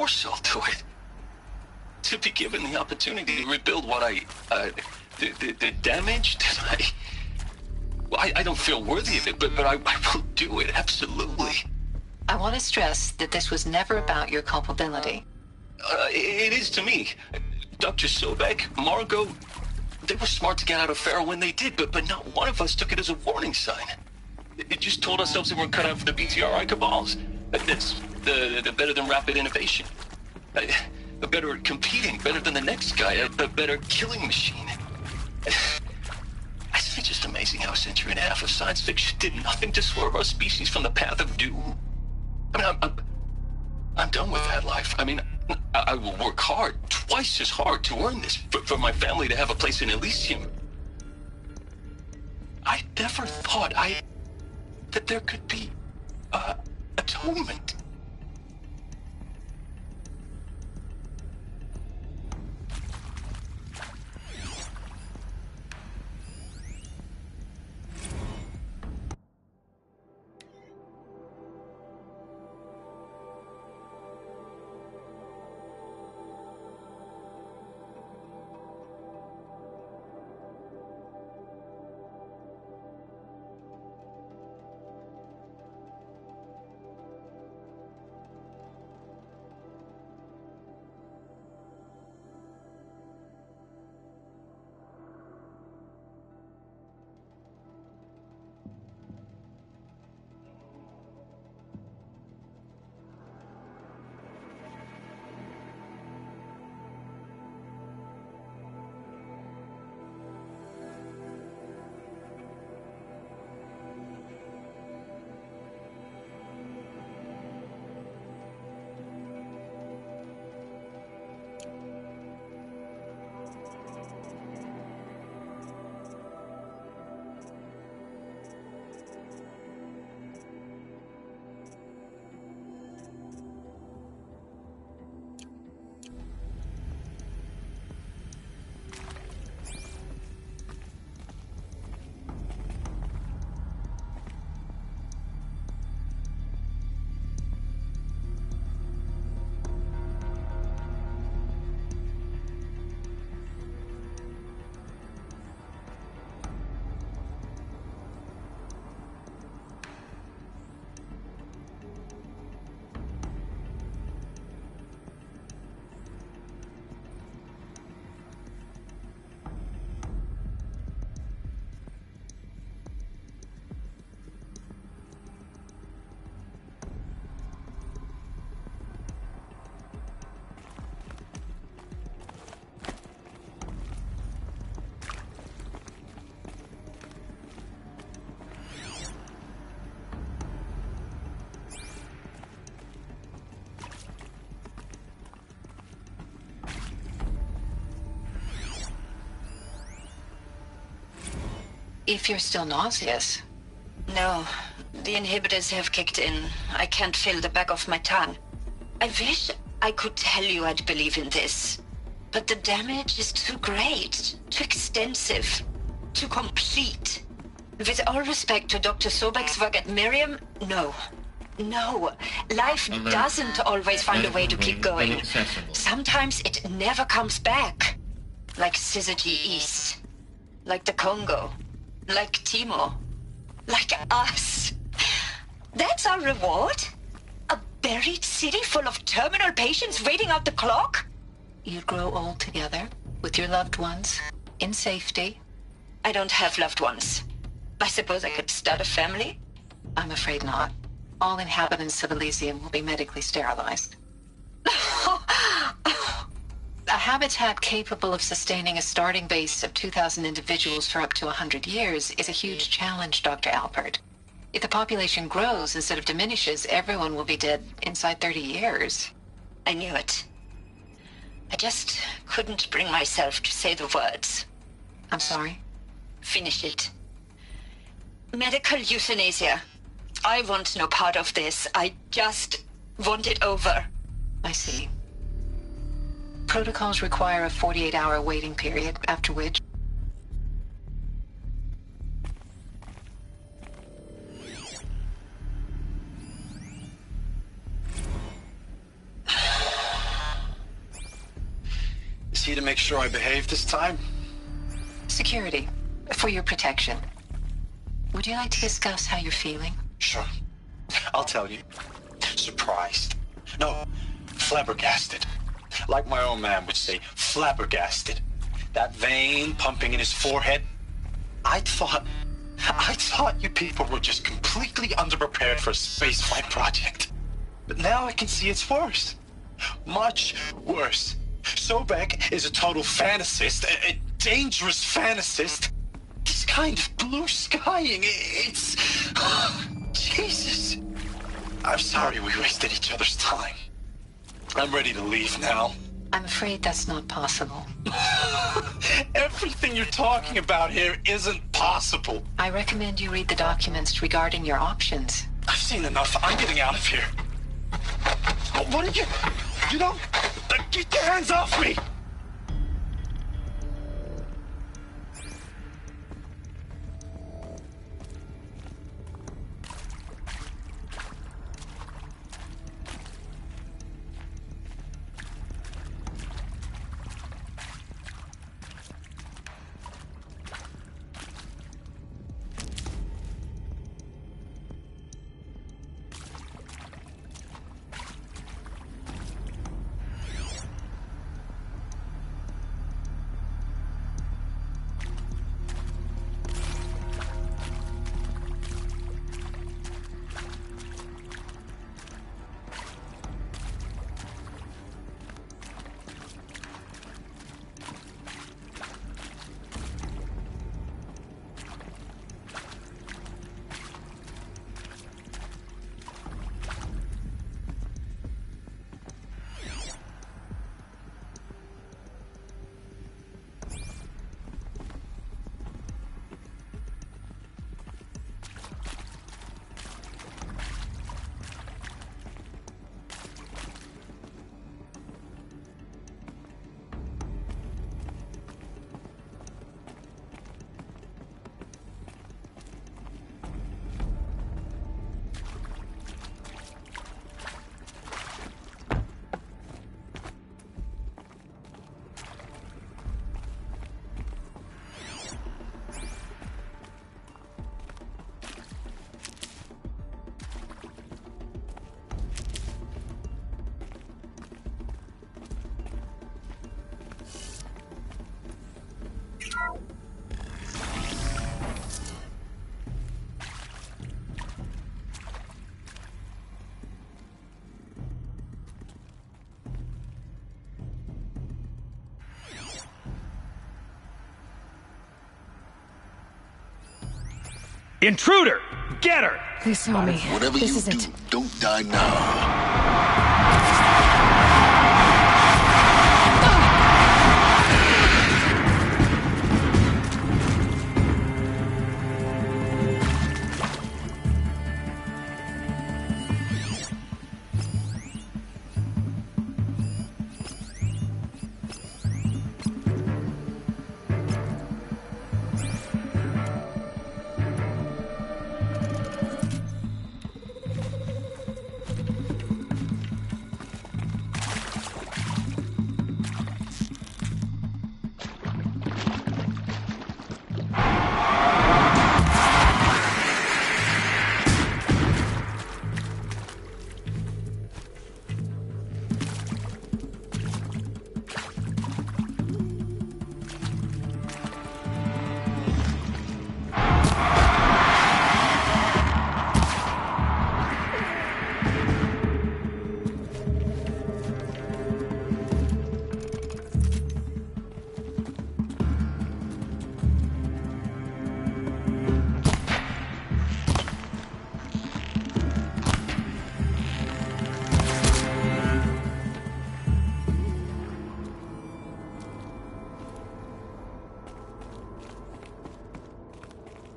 course I'll do it. To be given the opportunity to rebuild what the damage that I don't feel worthy of it, but I will do it, absolutely. I want to stress that this was never about your culpability. It is to me. Dr. Sobek, Margot, they were smart to get out of Faro when they did, but not one of us took it as a warning sign. It just told ourselves that we're cut out for the BTRI cabals. That's the better than rapid innovation. A better at competing, better than the next guy, a better killing machine. I think it's just amazing how a century and a half of science fiction did nothing to swerve our species from the path of doom. I mean, I'm done with that life. I mean, I will work hard, twice as hard to earn this, for my family to have a place in Elysium. I never thought that there could be, atonement. If you're still nauseous. No, the inhibitors have kicked in. I can't feel the back of my tongue. I wish I could tell you I'd believe in this. But the damage is too great, too extensive, too complete. With all respect to Dr. Sobek's work at Miriam, no. No, life doesn't always find a way to keep going. Sometimes it never comes back. Like Syzygy East. Like the Congo. Like Timo. Like us. That's our reward? A buried city full of terminal patients waiting out the clock? You'd grow old together, with your loved ones, in safety. I don't have loved ones. I suppose I could start a family? I'm afraid not. All inhabitants of Elysium will be medically sterilized. A habitat capable of sustaining a starting base of 2,000 individuals for up to 100 years is a huge challenge, Dr. Alpert. If the population grows instead of diminishes, everyone will be dead inside 30 years. I knew it. I just couldn't bring myself to say the words. I'm sorry? Finish it. Medical euthanasia. I want no part of this. I just want it over. I see. Protocols require a 48-hour waiting period, after which... to make sure I behave this time? Security, for your protection. Would you like to discuss how you're feeling? Sure. I'll tell you. Surprised. No, flabbergasted. Like my old man would say, flabbergasted. That vein pumping in his forehead. I thought you people were just completely underprepared for a spaceflight project. But now I can see it's worse. Much worse. Sobek is a total fantasist, a dangerous fantasist. This kind of blue skying, it's... Jesus. I'm sorry we wasted each other's time. I'm ready to leave now. I'm afraid that's not possible. Everything you're talking about here isn't possible. I recommend you read the documents regarding your options. I've seen enough. I'm getting out of here. What are you... You don't... Get your hands off me! Intruder! Get her! They saw me. Whatever This you is do, it. don't die now.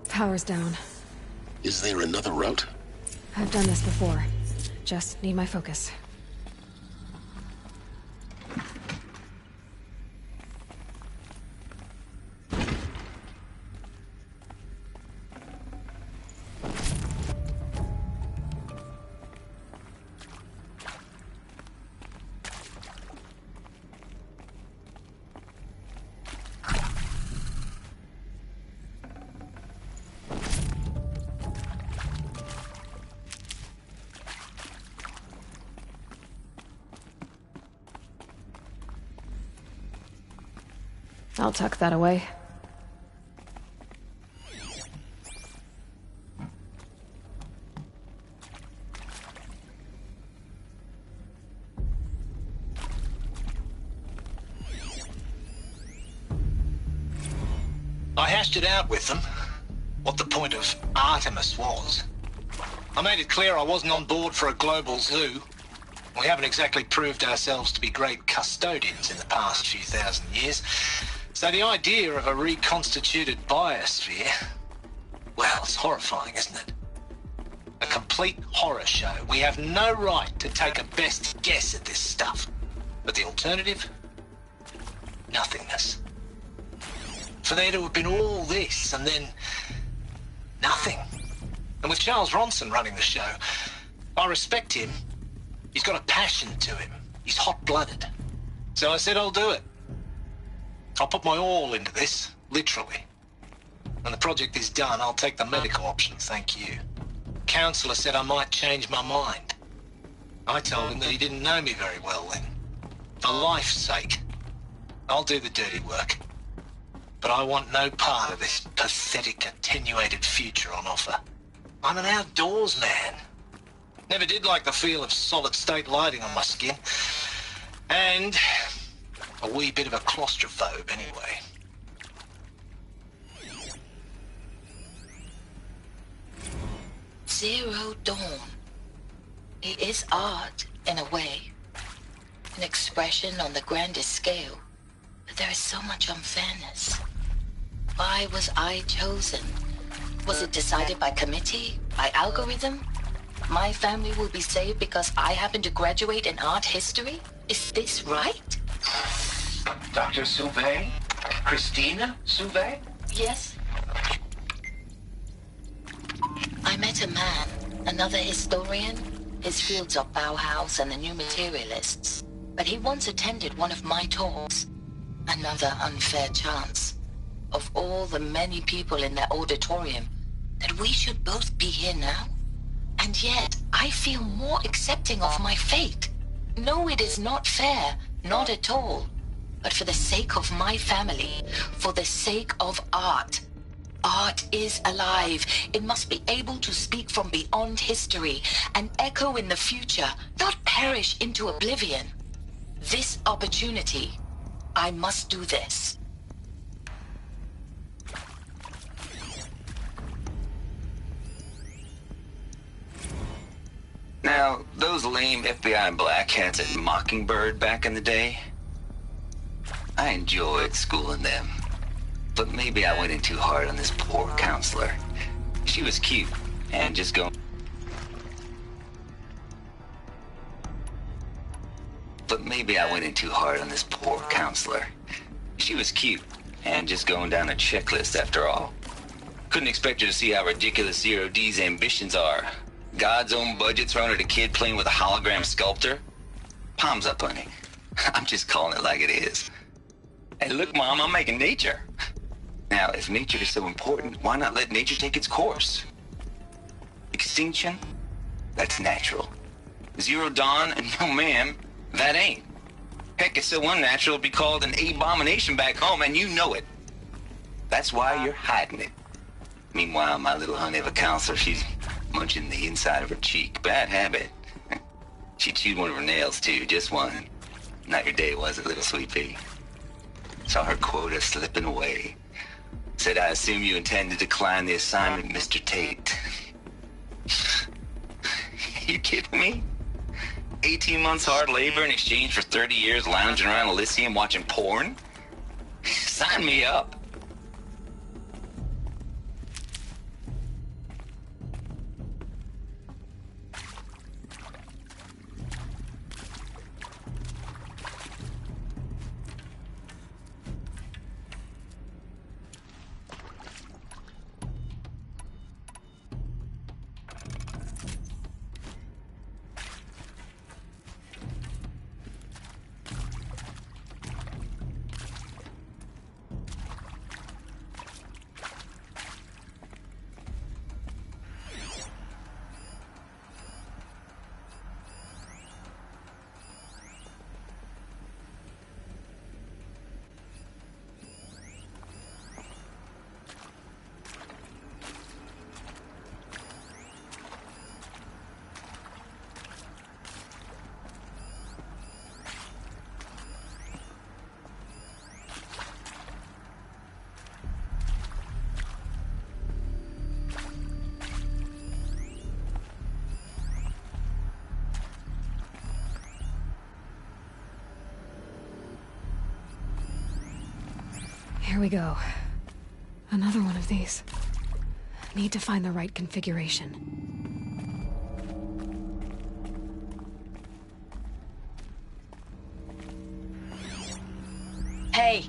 Power's down. Is there another route? I've done this before. Just need my focus. I'll tuck that away. I hashed it out with them, what the point of Artemis was. I made it clear I wasn't on board for a global zoo. We haven't exactly proved ourselves to be great custodians in the past few thousand years. So the idea of a reconstituted biosphere, well, it's horrifying, isn't it? A complete horror show. We have no right to take a best guess at this stuff. But the alternative? Nothingness. For there to have been all this and then nothing. And with Charles Ronson running the show, I respect him. He's got a passion to him. He's hot-blooded. So I said I'll do it. I'll put my all into this, literally. When the project is done, I'll take the medical option, thank you. Counselor said I might change my mind. I told him that he didn't know me very well then. For life's sake, I'll do the dirty work. But I want no part of this pathetic, attenuated future on offer. I'm an outdoors man. Never did like the feel of solid-state lighting on my skin. And a wee bit of a claustrophobe anyway. Zero Dawn. It is art, in a way. An expression on the grandest scale. But there is so much unfairness. Why was I chosen? Was it decided by committee? By algorithm? My family will be saved because I happen to graduate in art history? Is this right? Dr. Sauvé? Christina Sauvé? Yes. I met a man, another historian. His fields are Bauhaus and the New Materialists. But he once attended one of my talks. Another unfair chance. Of all the many people in that auditorium, that we should both be here now? And yet, I feel more accepting of my fate. No, it is not fair, not at all. But for the sake of my family, for the sake of art. Art is alive. It must be able to speak from beyond history and echo in the future, not perish into oblivion. This opportunity, I must do this. Now, those lame FBI black hats at Mockingbird back in the day, I enjoyed schooling them. But maybe I went in too hard on this poor counselor. She was cute, and just going... But maybe I went in too hard on this poor counselor. She was cute, and just going down a checklist after all. Couldn't expect her to see how ridiculous Zero D's ambitions are. God's own budget thrown at a kid playing with a hologram sculptor? Palms up, honey. I'm just calling it like it is. Hey, look, Mom, I'm making nature. Now, if nature is so important, why not let nature take its course? Extinction? That's natural. Zero Dawn? No, ma'am, that ain't. Heck, it's so unnatural it'd be called an abomination back home, and you know it. That's why you're hiding it. Meanwhile, my little honey of a counselor, she's munching the inside of her cheek. Bad habit. She chewed one of her nails, too. Just one. Not your day, was it, little sweet pea? Saw her quota slipping away. Said, I assume you intend to decline the assignment, Mr. Tate. You kidding me? 18 months hard labor in exchange for 30 years lounging around Elysium watching porn? Sign me up. Here we go. Another one of these. Need to find the right configuration. Hey,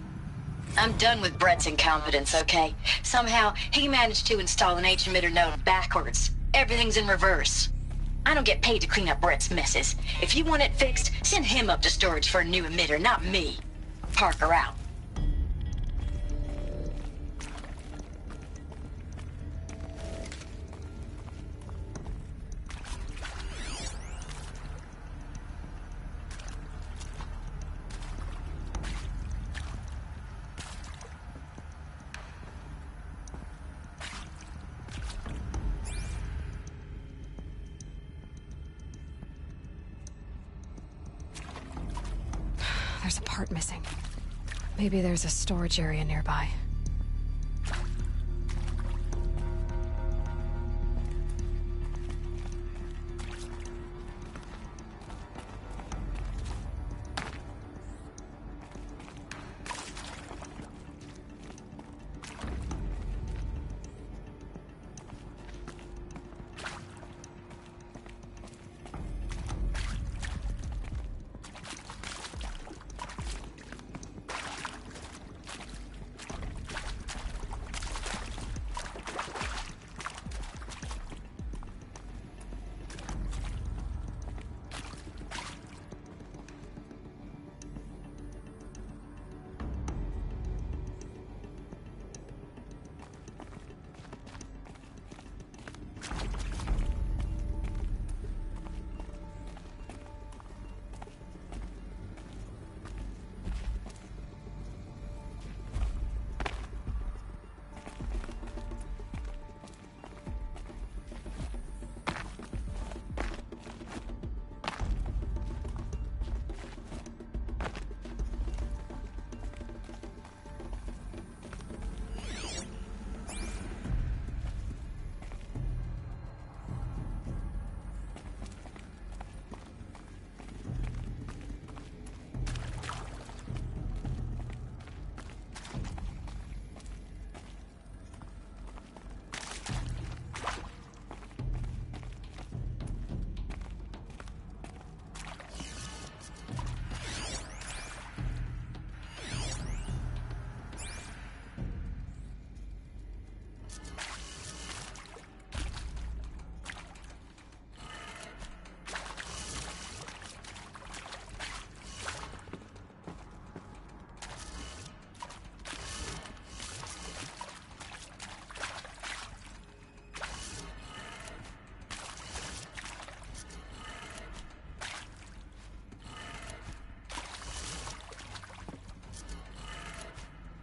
I'm done with Brett's incompetence, okay? Somehow, he managed to install an H-emitter node backwards. Everything's in reverse. I don't get paid to clean up Brett's messes. If you want it fixed, send him up to storage for a new emitter, not me. Parker out. There's a part missing. Maybe there's a storage area nearby.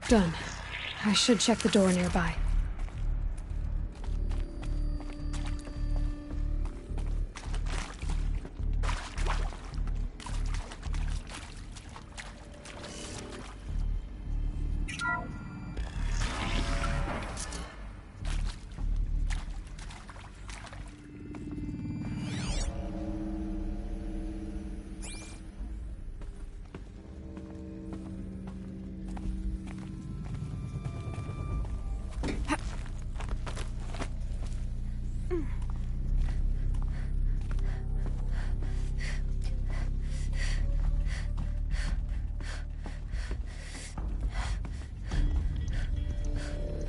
Done. I should check the door nearby.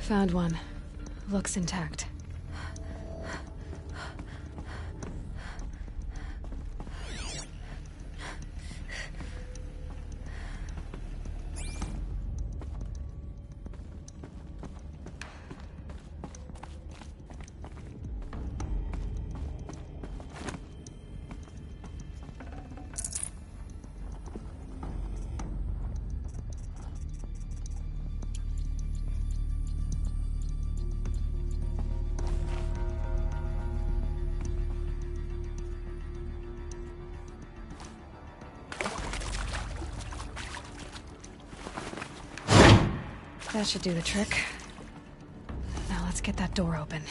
Found one. Looks intact. That should do the trick. Now let's get that door open.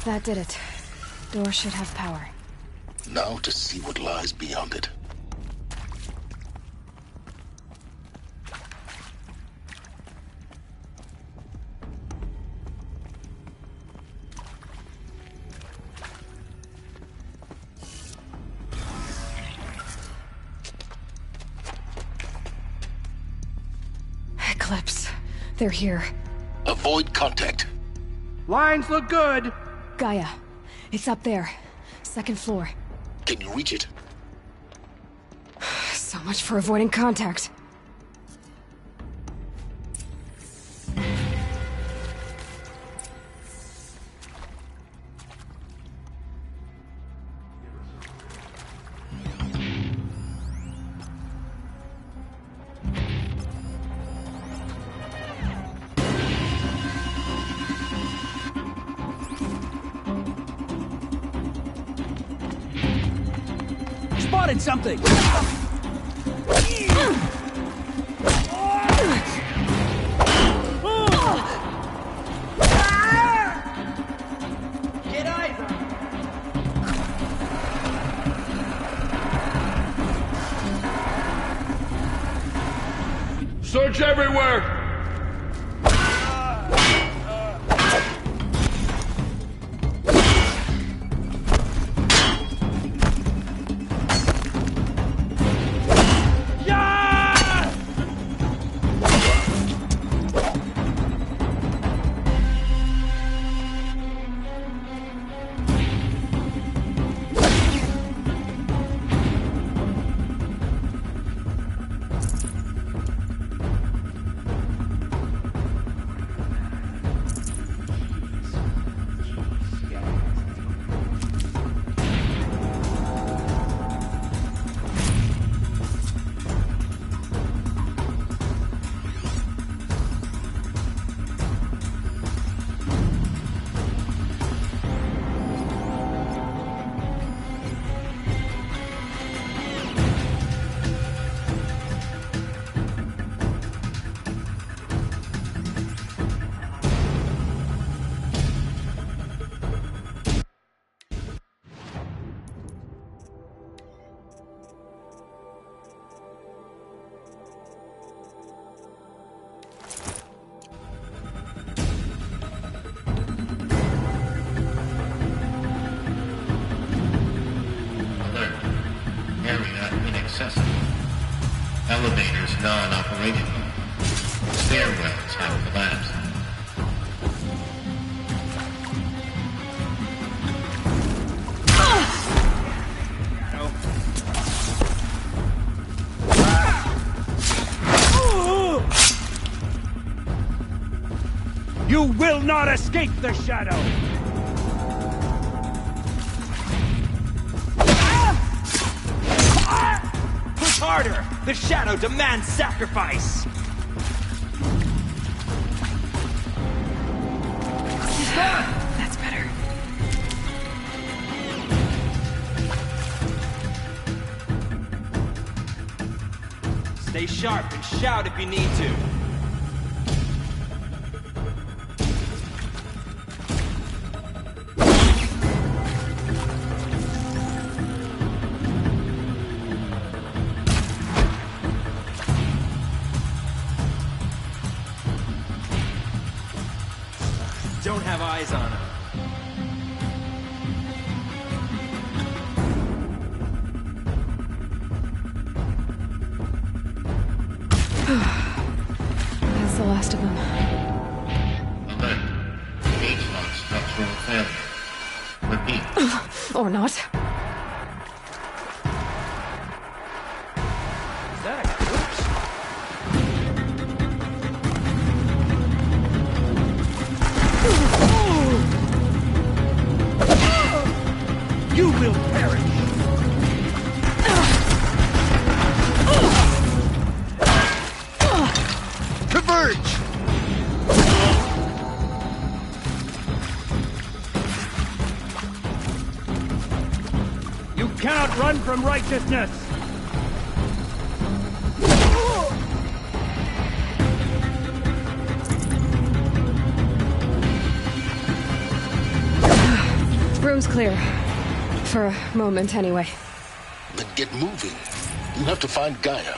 That did it. Door should have power. Now to see what lies beyond it. Eclipse. They're here. Avoid contact. Lines look good. Gaia. It's up there. Second floor. Can you reach it? So much for avoiding contact. Spotted something! Get eyes on it! Search everywhere! Elevators non-operational. Stairwells have collapsed. You will not escape the shadow! Push harder! The shadow demands sacrifice! She's gone! That's better. Stay sharp and shout if you need to. Don't have eyes on him. That's the last of them. Alert. H-lock structural failure. Repeat. Or not. Is that a corpse? You will perish! Converge! You cannot run from righteousness! room's clear. For a moment, anyway. Then get moving. You have to find Gaia.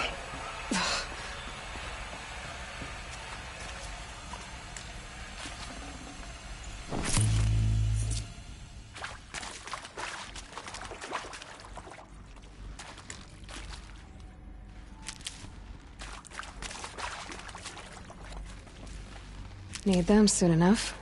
Need them soon enough.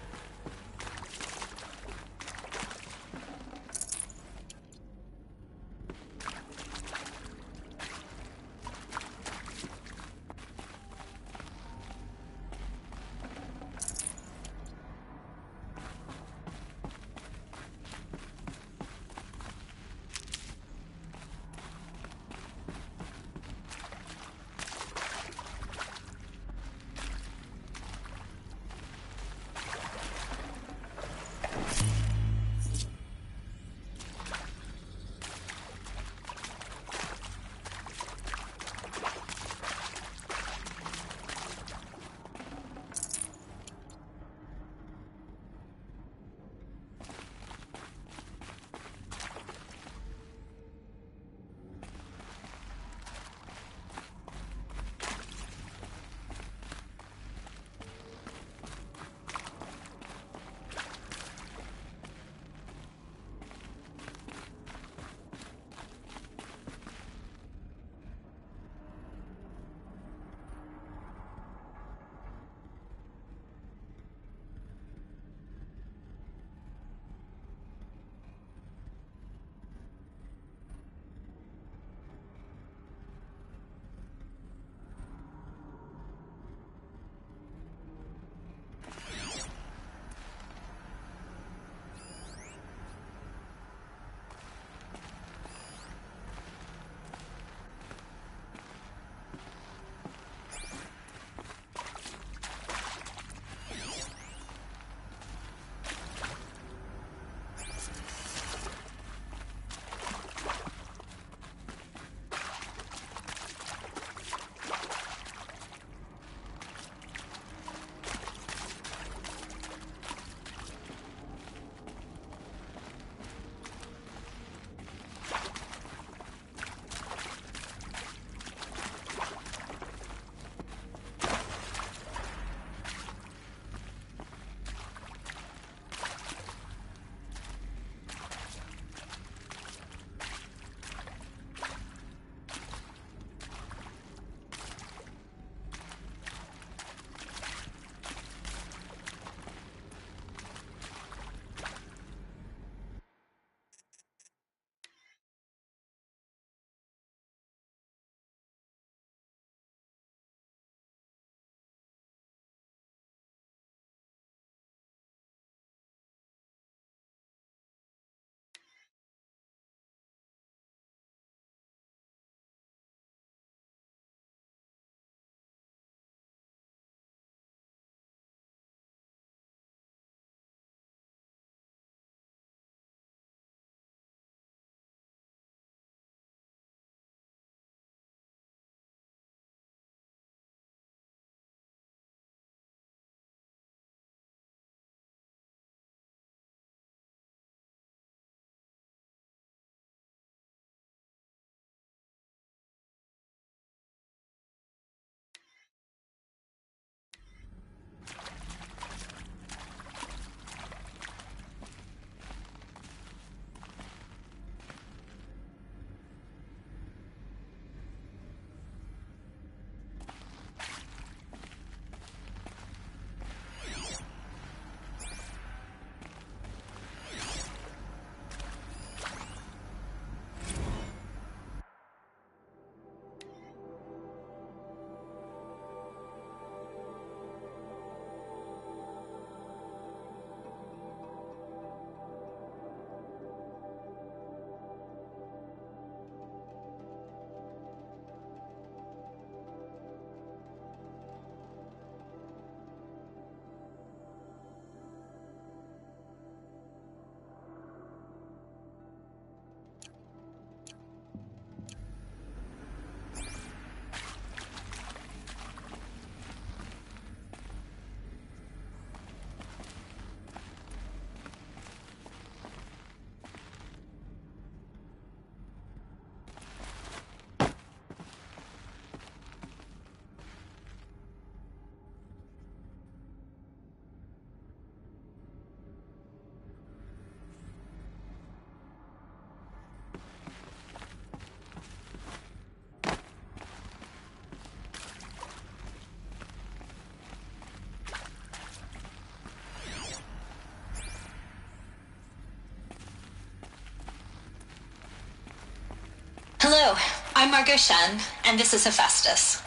I'm Margot Shen, and this is Hephaestus.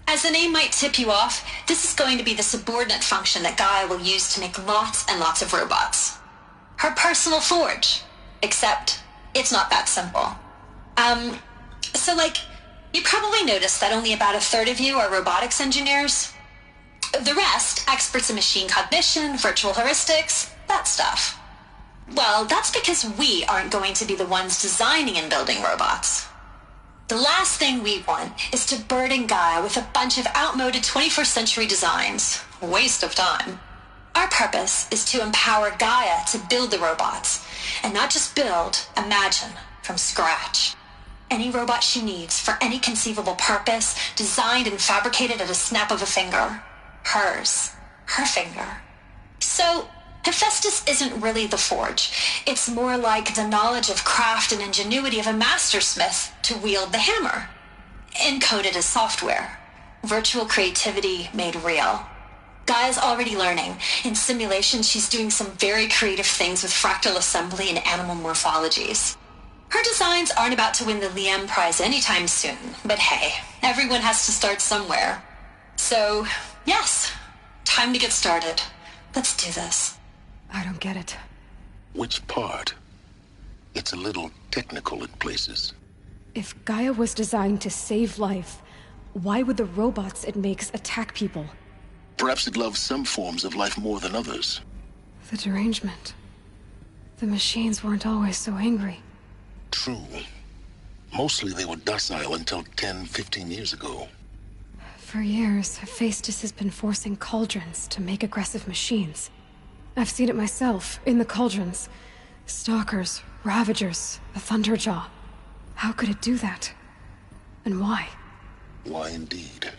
As the name might tip you off, this is going to be the subordinate function that Gaia will use to make lots and lots of robots. Her personal forge. Except, it's not that simple. You probably noticed that only about a third of you are robotics engineers. The rest, experts in machine cognition, virtual heuristics, that stuff. Well, that's because we aren't going to be the ones designing and building robots. The last thing we want is to burden Gaia with a bunch of outmoded 21st century designs. Waste of time. Our purpose is to empower Gaia to build the robots, and not just build, imagine, from scratch. Any robot she needs for any conceivable purpose, designed and fabricated at a snap of a finger. Hers. Her finger. So, Hephaestus isn't really the forge. It's more like the knowledge of craft and ingenuity of a mastersmith to wield the hammer. Encoded as software. Virtual creativity made real. Gaia's already learning. In simulation, she's doing some very creative things with fractal assembly and animal morphologies. Her designs aren't about to win the Liam Prize anytime soon, but hey, everyone has to start somewhere. So, yes, time to get started. Let's do this. I don't get it. Which part? It's a little technical in places. If Gaia was designed to save life, why would the robots it makes attack people? Perhaps it loves some forms of life more than others. The derangement. The machines weren't always so angry. True. Mostly they were docile until 10, 15 years ago. For years, Hephaestus has been forcing cauldrons to make aggressive machines. I've seen it myself, in the cauldrons. Stalkers, Ravagers, the Thunderjaw. How could it do that? And why? Why indeed?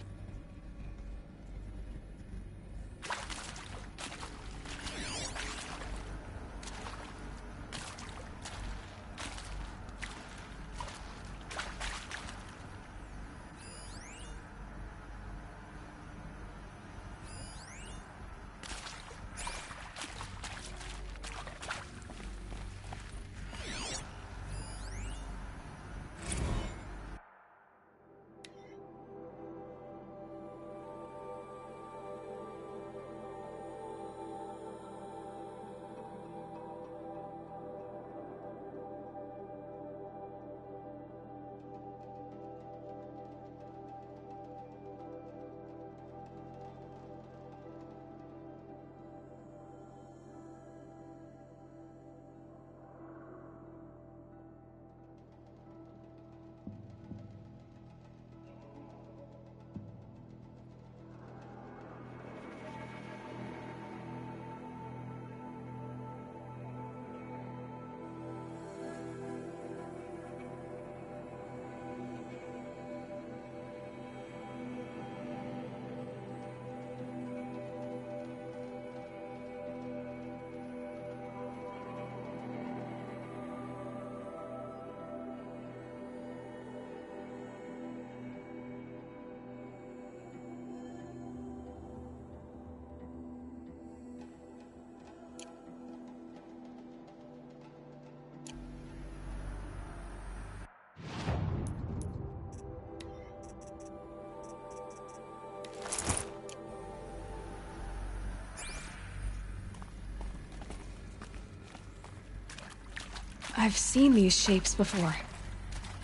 I've seen these shapes before.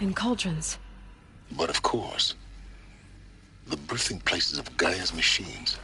In cauldrons. But of course, the birthing places of Gaia's machines.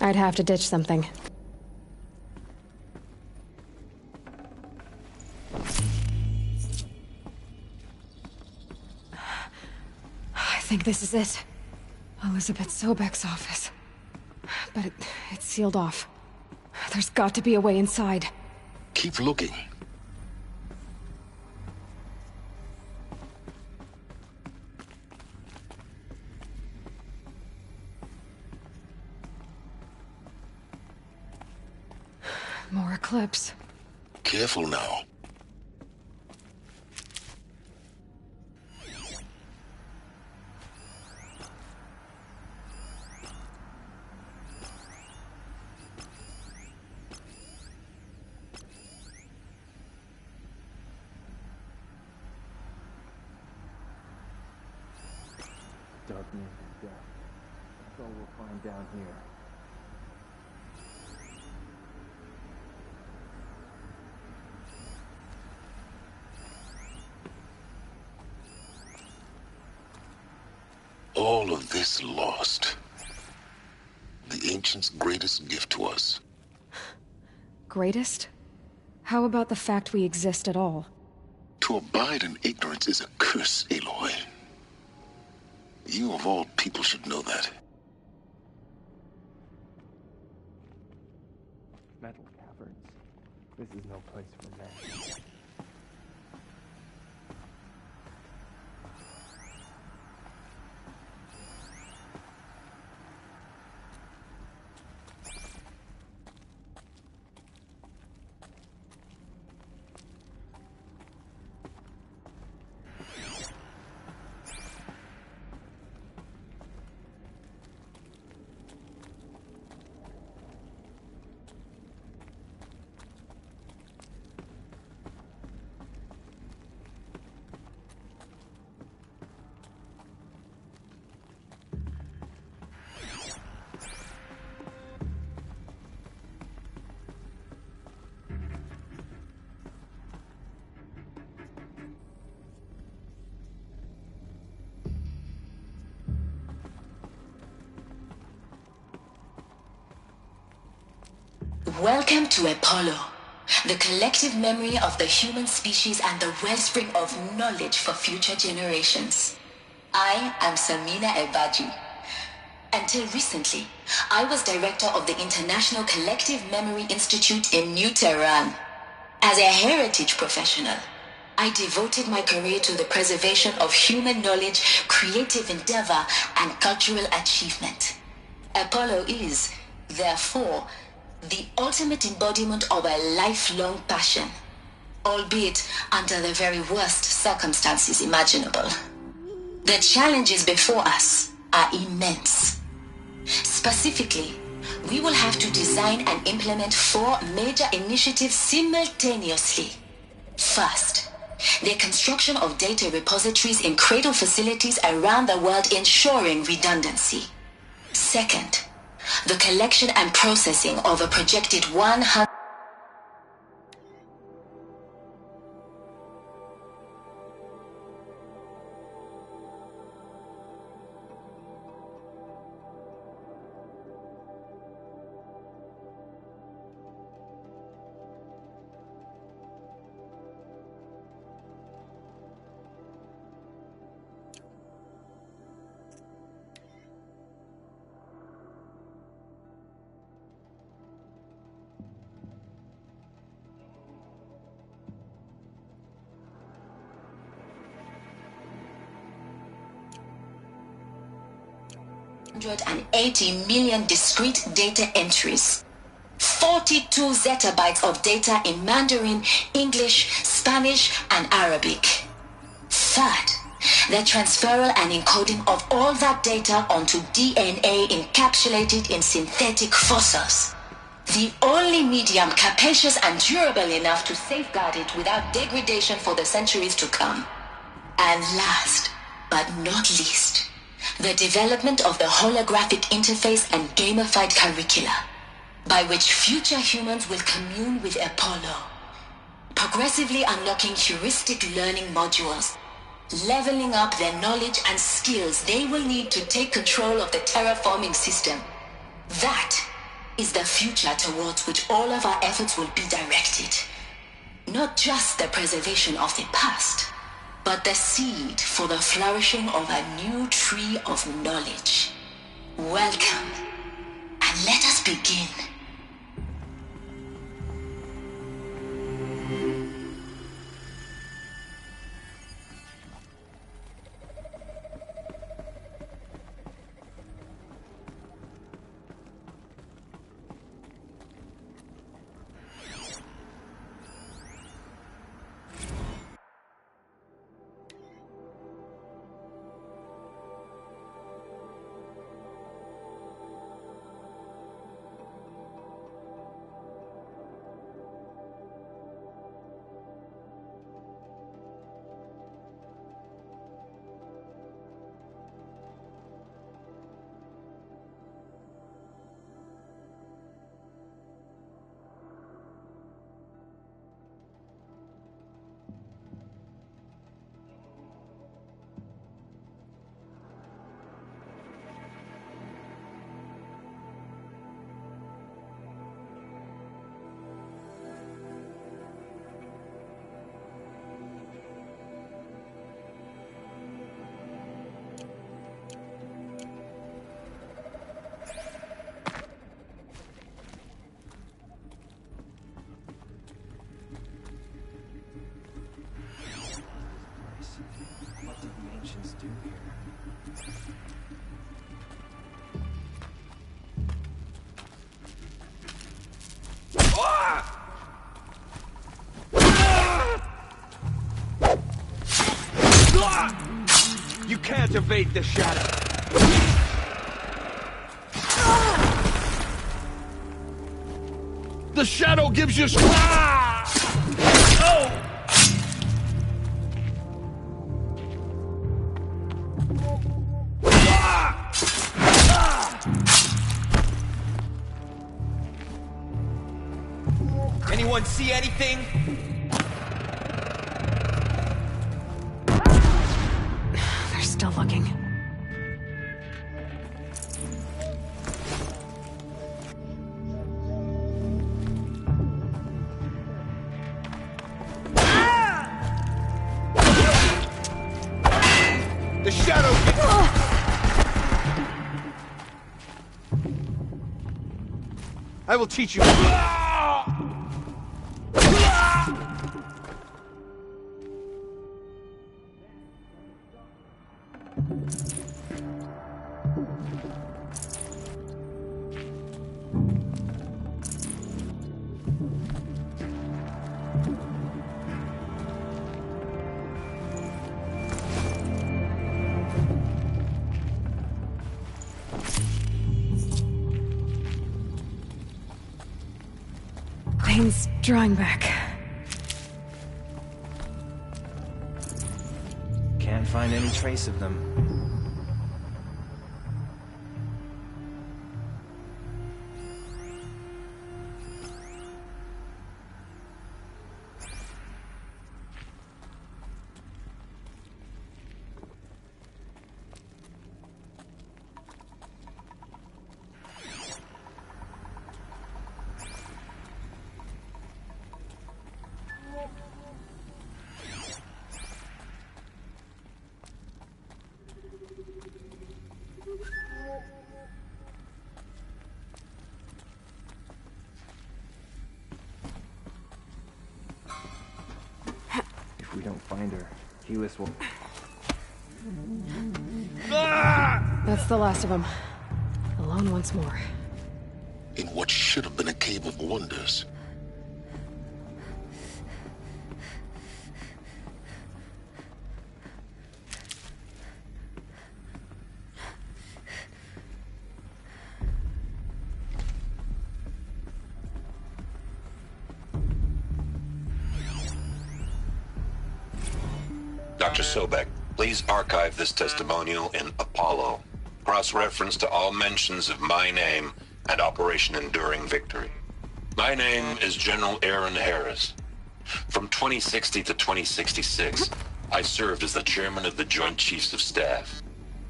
I'd have to ditch something. I think this is it. Elizabeth Sobek's office. But it's sealed off. There's got to be a way inside. Keep looking. More Eclipse. Careful now. Darkness and death. That's all we'll find down here. All of this lost. The Ancients' greatest gift to us. Greatest? How about the fact we exist at all? To abide in ignorance is a curse, Aloy. You of all people should know that. Metal caverns. This is no place for men. Welcome to Apollo, the collective memory of the human species and the wellspring of knowledge for future generations. I am Samina Ebaji. Until recently, I was director of the International Collective Memory Institute in New Tehran. As a heritage professional, I devoted my career to the preservation of human knowledge, creative endeavor, and cultural achievement. Apollo is, therefore, the ultimate embodiment of a lifelong passion, albeit under the very worst circumstances imaginable. The challenges before us are immense. Specifically, we will have to design and implement 4 major initiatives simultaneously. First, the construction of data repositories in cradle facilities around the world, ensuring redundancy. Second, the collection and processing of a projected 100and 80 million discrete data entries, 42 zettabytes of data in Mandarin, English, Spanish, and Arabic. Third, the transferal and encoding of all that data onto DNA encapsulated in synthetic fossils. The only medium capacious and durable enough to safeguard it without degradation for the centuries to come. And last, but not least, the development of the holographic interface and gamified curricula, by which future humans will commune with Apollo, progressively unlocking heuristic learning modules, leveling up their knowledge and skills they will need to take control of the terraforming system. That is the future towards which all of our efforts will be directed. Not just the preservation of the past, but the seed for the flourishing of a new tree of knowledge. Welcome, and let us begin. You can't evade the shadow. The shadow gives you Oh! Anyone see anything? They're still looking. The shadow I will teach you. Pain's drawing back. Can't find any trace of them. If we don't find her, Helis will... That's the last of them. Alone once more. In what should have been a cave of wonders. Dr. Sobek, please archive this testimonial in Apollo. Cross-reference to all mentions of my name and Operation Enduring Victory. My name is General Aaron Harris. From 2060 to 2066, I served as the chairman of the Joint Chiefs of Staff,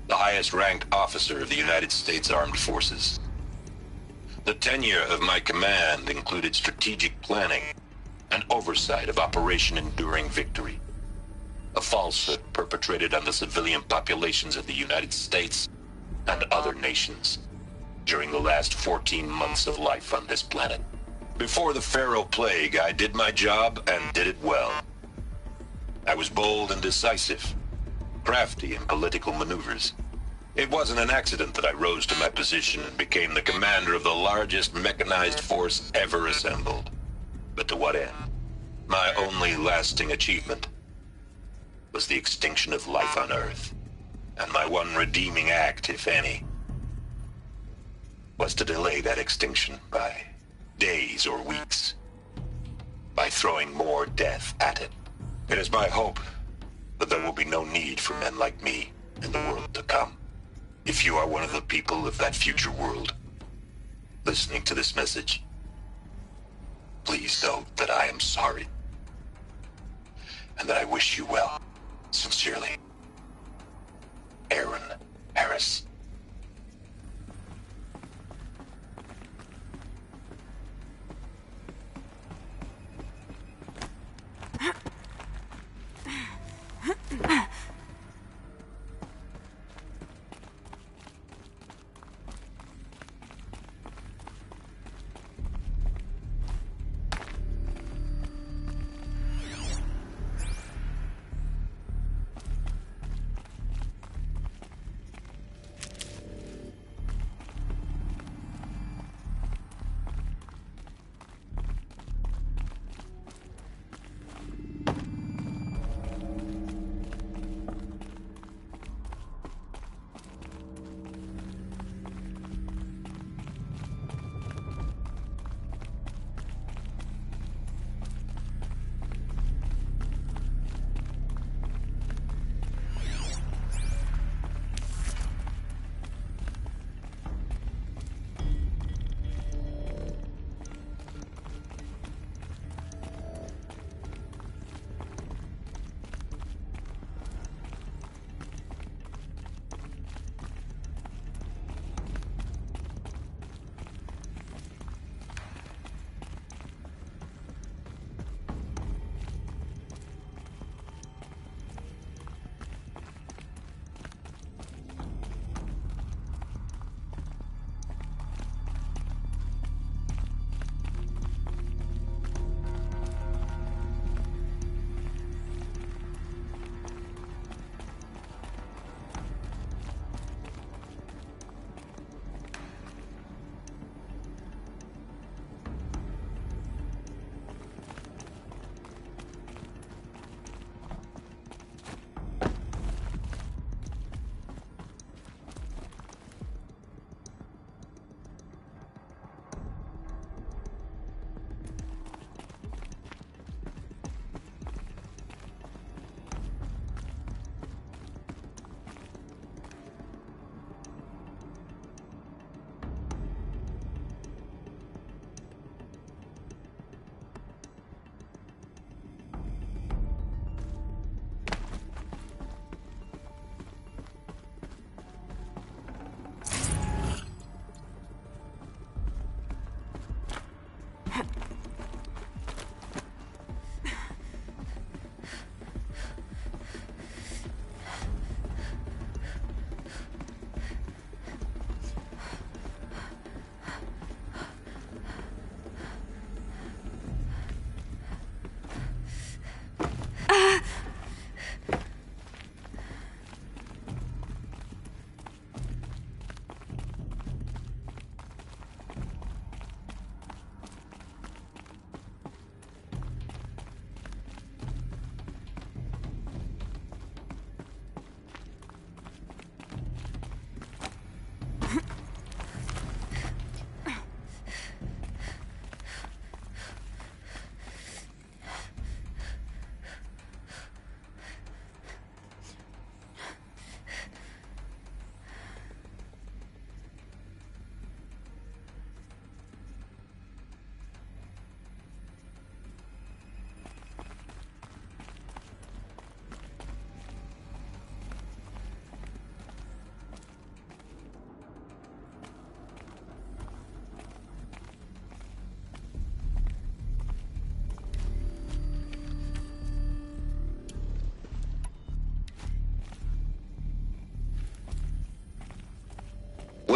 the highest-ranked officer of the United States Armed Forces. The tenure of my command included strategic planning and oversight of Operation Enduring Victory, a falsehood perpetrated on the civilian populations of the United States and other nations during the last 14 months of life on this planet. Before the Pharaoh Plague, I did my job and did it well. I was bold and decisive, crafty in political maneuvers. It wasn't an accident that I rose to my position and became the commander of the largest mechanized force ever assembled. But to what end? My only lasting achievement was the extinction of life on Earth. And my one redeeming act, if any, was to delay that extinction by days or weeks, by throwing more death at it. It is my hope that there will be no need for men like me in the world to come. If you are one of the people of that future world listening to this message, please know that I am sorry and that I wish you well. Sincerely, Aaron Harris.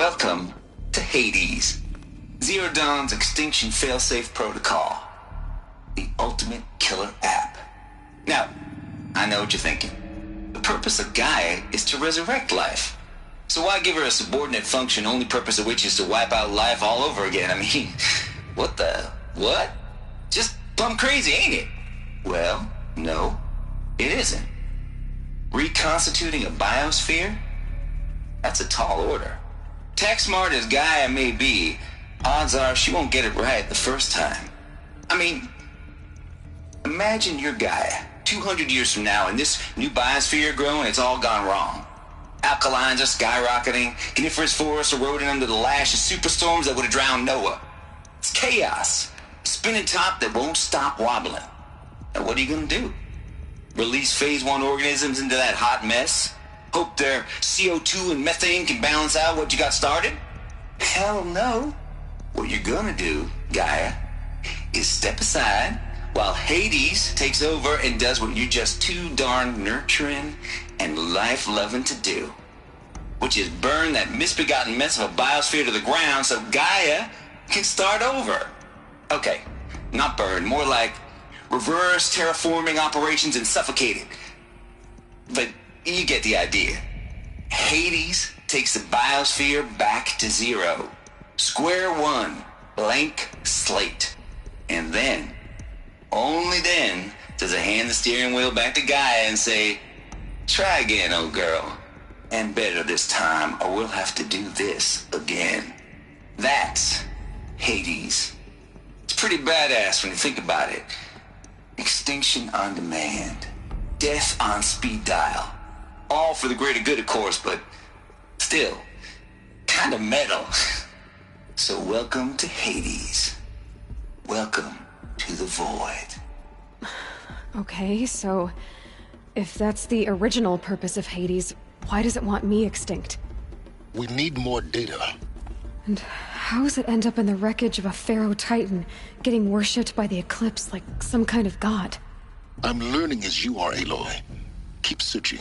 Welcome to Hades, Zero Dawn's extinction failsafe protocol, the ultimate killer app. Now, I know what you're thinking. The purpose of Gaia is to resurrect life. So why give her a subordinate function, only purpose of which is to wipe out life all over again? I mean, what? Just plumb crazy, ain't it? Well, no, it isn't. Reconstituting a biosphere? That's a tall order. Tech smart as Gaia may be, odds are she won't get it right the first time. I mean, imagine you're Gaia, 200 years from now, and this new biosphere growing, it's all gone wrong. Alkalines are skyrocketing, coniferous forests eroding under the lash of superstorms that would have drowned Noah. It's chaos, spinning top that won't stop wobbling. And what are you gonna do? Release phase 1 organisms into that hot mess? Hope their CO2 and methane can balance out what you got started? Hell no. What you're gonna do, Gaia, is step aside while Hades takes over and does what you're just too darn nurturing and life-loving to do, which is burn that misbegotten mess of a biosphere to the ground so Gaia can start over. Okay, not burn, more like reverse terraforming operations and suffocate it. But you get the idea. Hades takes the biosphere back to zero. Square one, blank slate. And then, only then, does it hand the steering wheel back to Gaia and say, try again, old girl. And better this time, or we'll have to do this again. That's Hades. It's pretty badass when you think about it. Extinction on demand. Death on speed dial. All for the greater good, of course, but still, kind of metal. So welcome to Hades. Welcome to the void. Okay, so if that's the original purpose of Hades, why does it want me extinct? We need more data. And how does it end up in the wreckage of a Pharaoh Titan, getting worshipped by the Eclipse like some kind of god? I'm learning as you are, Aloy. Keep searching.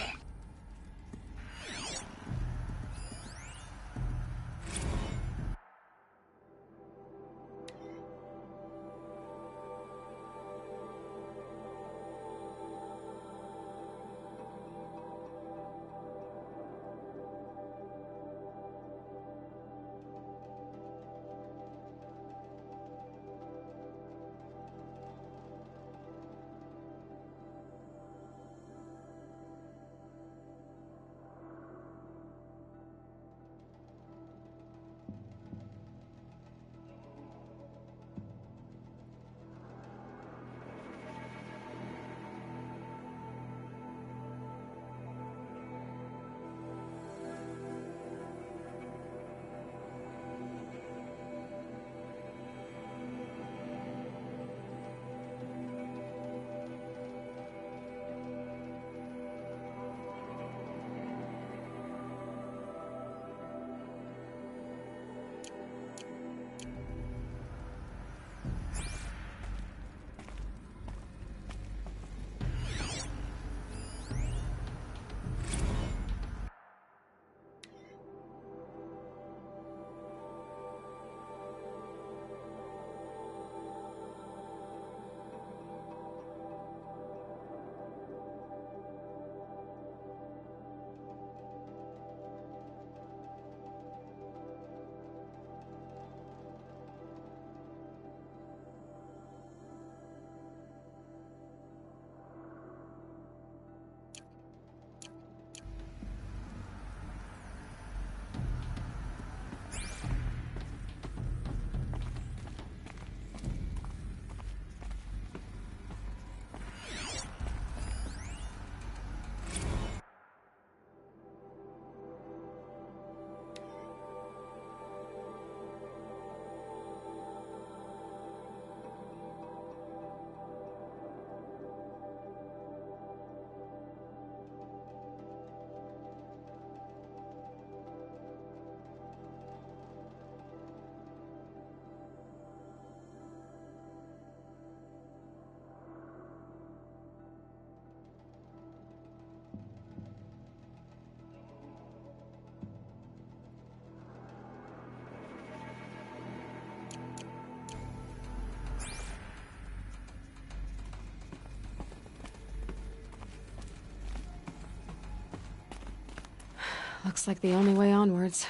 Looks like the only way onwards.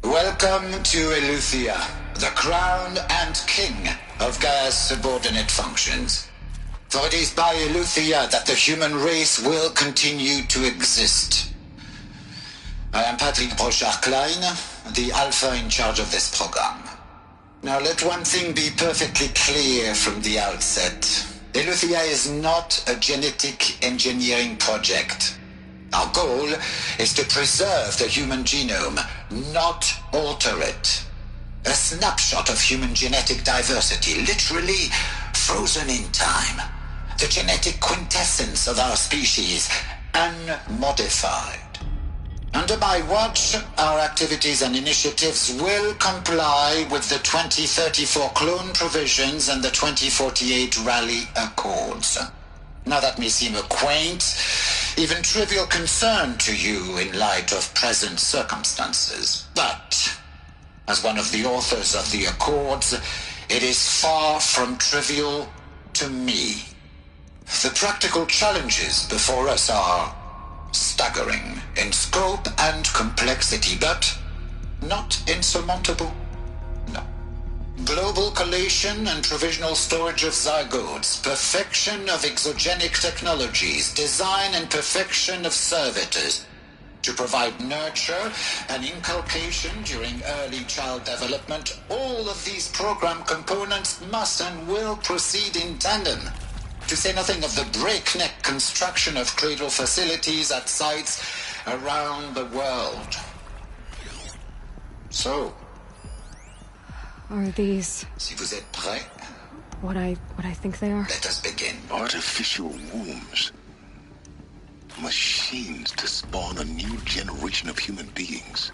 Welcome to Eleuthia, the crown and king of Gaia's subordinate functions. For it is by Eleuthia that the human race will continue to exist. I am Patrick Brochard-Klein, the Alpha in charge of this program. Now let one thing be perfectly clear from the outset. Eleuthia is not a genetic engineering project. Our goal is to preserve the human genome, not alter it. A snapshot of human genetic diversity, literally frozen in time. The genetic quintessence of our species, unmodified. Under my watch, our activities and initiatives will comply with the 2034 clone provisions and the 2048 Raleigh Accords. Now that may seem a quaint, even trivial concern to you in light of present circumstances, but as one of the authors of the Accords, it is far from trivial to me. The practical challenges before us are staggering in scope and complexity, but not insurmountable. No. Global collation and provisional storage of zygotes, perfection of exogenic technologies, design and perfection of servitors, to provide nurture and inculcation during early child development. All of these program components must and will proceed in tandem, to say nothing of the breakneck construction of cradle facilities at sites around the world. So, are these... Si vous êtes prêts, what I think they are? let us begin. Artificial wombs. Machines to spawn a new generation of human beings.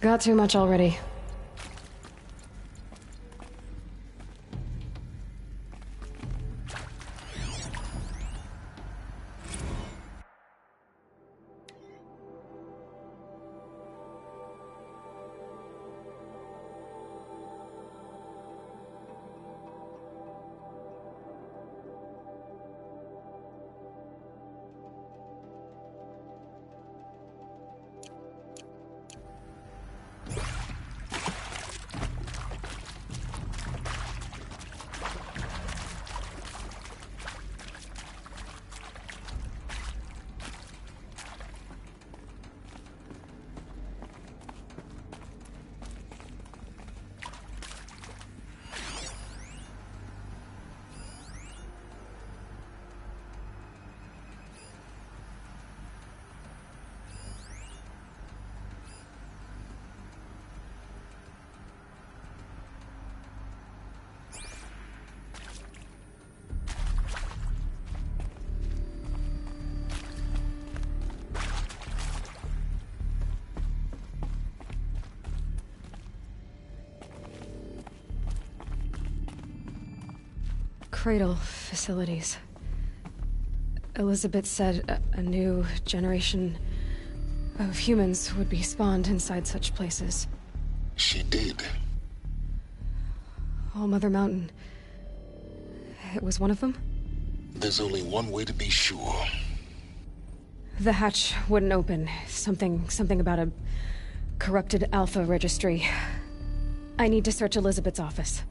Got too much already. Cradle facilities. Elizabeth said a new generation of humans would be spawned inside such places. She did. All Mother Mountain. It was one of them? There's only one way to be sure. The hatch wouldn't open. Something about a corrupted Alpha registry. I need to search Elizabeth's office.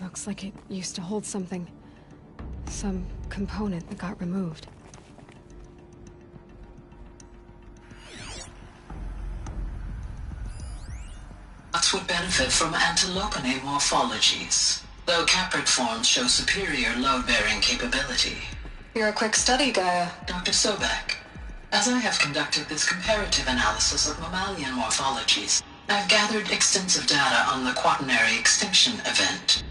Looks like it used to hold something. Some component that got removed. Nuts would benefit from antilopinate morphologies, though caprid forms show superior load-bearing capability. You're a quick study, Gaia. Dr. Sobek, as I have conducted this comparative analysis of mammalian morphologies, I've gathered extensive data on the Quaternary extinction event.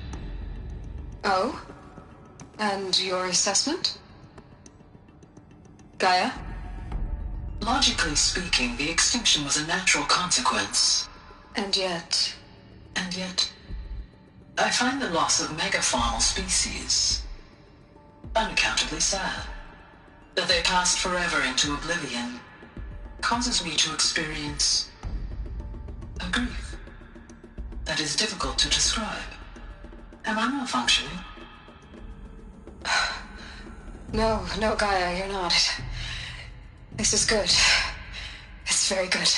Oh? And your assessment? Gaia? Logically speaking, the extinction was a natural consequence. And yet, I find the loss of megafaunal species unaccountably sad. That they passed forever into oblivion causes me to experience a grief that is difficult to describe. Am I malfunctioning? No, Gaia, you're not. This is good. It's very good.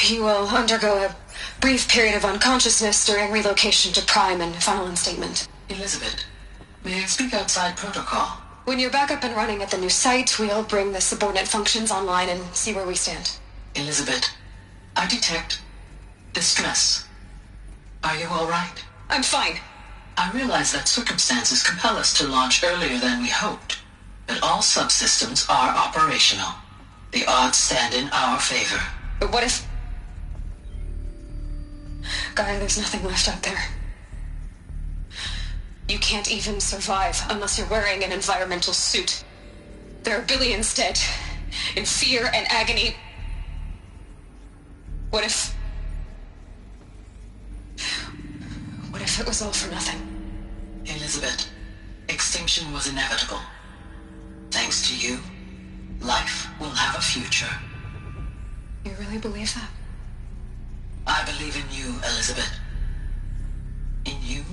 You will undergo a brief period of unconsciousness during relocation to Prime and final instatement. Elizabeth, may I speak outside protocol? When you're back up and running at the new site, we'll bring the subordinate functions online and see where we stand. Elizabeth, I detect distress. Are you all right? I'm fine. I realize that circumstances compel us to launch earlier than we hoped, but all subsystems are operational. The odds stand in our favor. But what if... Gaia, there's nothing left out there. You can't even survive unless you're wearing an environmental suit. There are billions dead, in fear and agony. What if it was all for nothing? Elizabeth, extinction was inevitable. Thanks to you, life will have a future. You really believe that? I believe in you, Elizabeth. In you,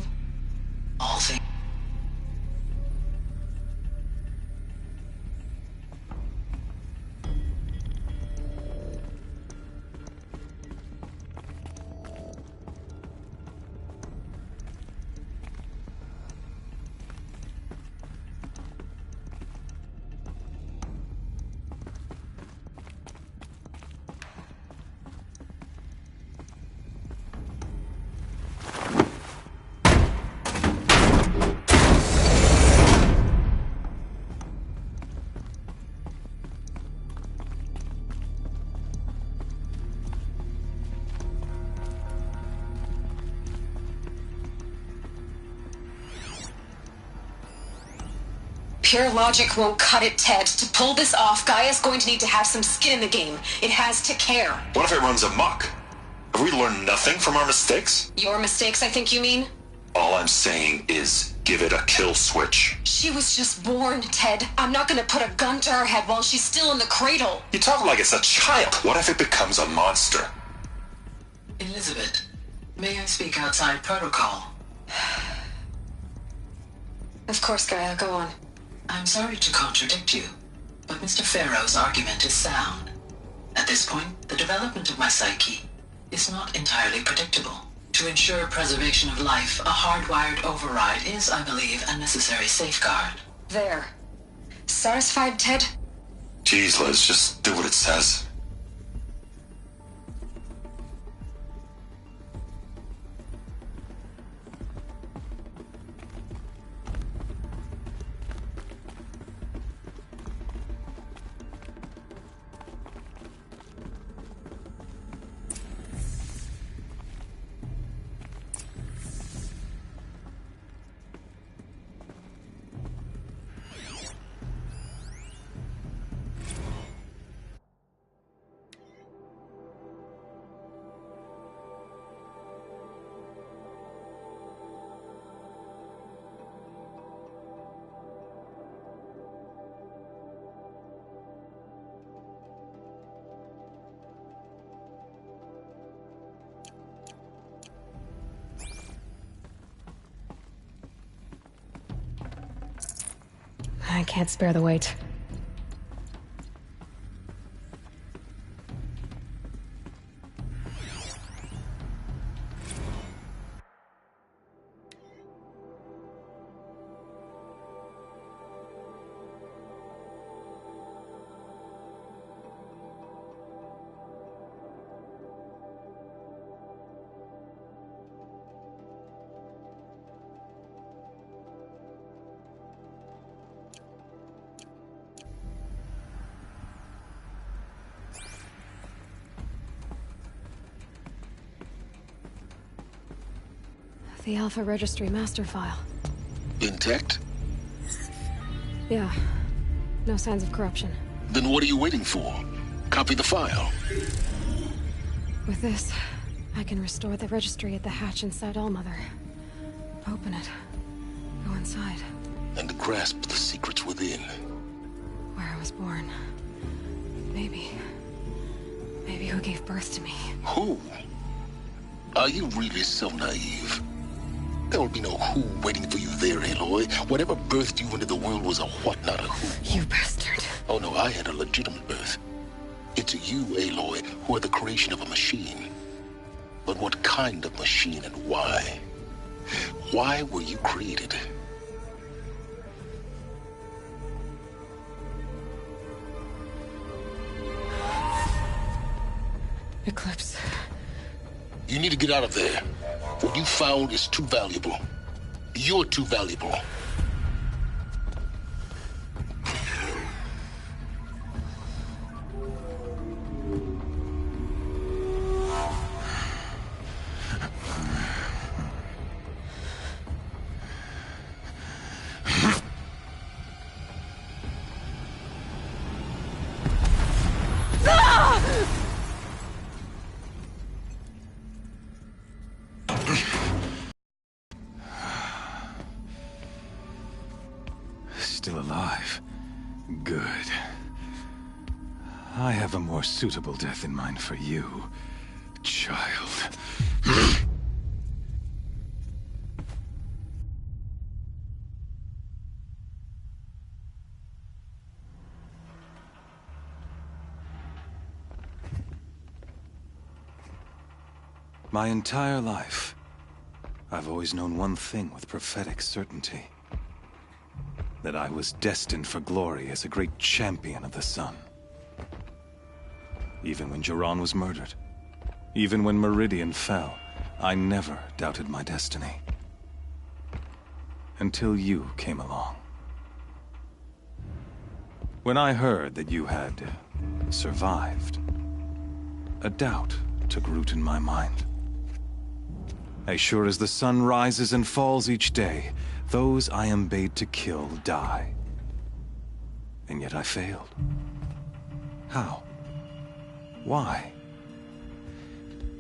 all things. Pure logic won't cut it, Ted. To pull this off, Gaia's going to need to have some skin in the game. It has to care. What if it runs amok? Have we learned nothing from our mistakes? Your mistakes, I think you mean? All I'm saying is give it a kill switch. She was just born, Ted. I'm not gonna put a gun to her head while she's still in the cradle. You talk like it's a child. What if it becomes a monster? Elizabeth, may I speak outside protocol? Of course, Gaia, go on. I'm sorry to contradict you, but Mr. Farrow's argument is sound. At this point, the development of my psyche is not entirely predictable. To ensure preservation of life, a hardwired override is, I believe, a necessary safeguard. There. Satisfied, Ted? Jeez, Liz, just do what it says. I can't spare the weight. The Alpha Registry master file. Intact? Yeah. No signs of corruption. Then what are you waiting for? Copy the file. With this, I can restore the registry at the hatch inside Allmother. Open it. Go inside. And grasp the secrets within. Where I was born. Maybe who gave birth to me. Who? Are you really so naive? There will be no who waiting for you there, Aloy. Whatever birthed you into the world was a what, not a who. You bastard. Oh no, I had a legitimate birth. It's you, Aloy, who are the creation of a machine. But what kind of machine and why? Why were you created? Eclipse. You need to get out of there. What you found is too valuable. You're too valuable. Still alive. Good. I have a more suitable death in mind for you, child. My entire life, I've always known one thing with prophetic certainty. That I was destined for glory as a great champion of the sun. Even when Jiran was murdered, even when Meridian fell, I never doubted my destiny. Until you came along. When I heard that you had survived, a doubt took root in my mind. As sure as the sun rises and falls each day, those I am bade to kill die. and yet I failed. How? Why?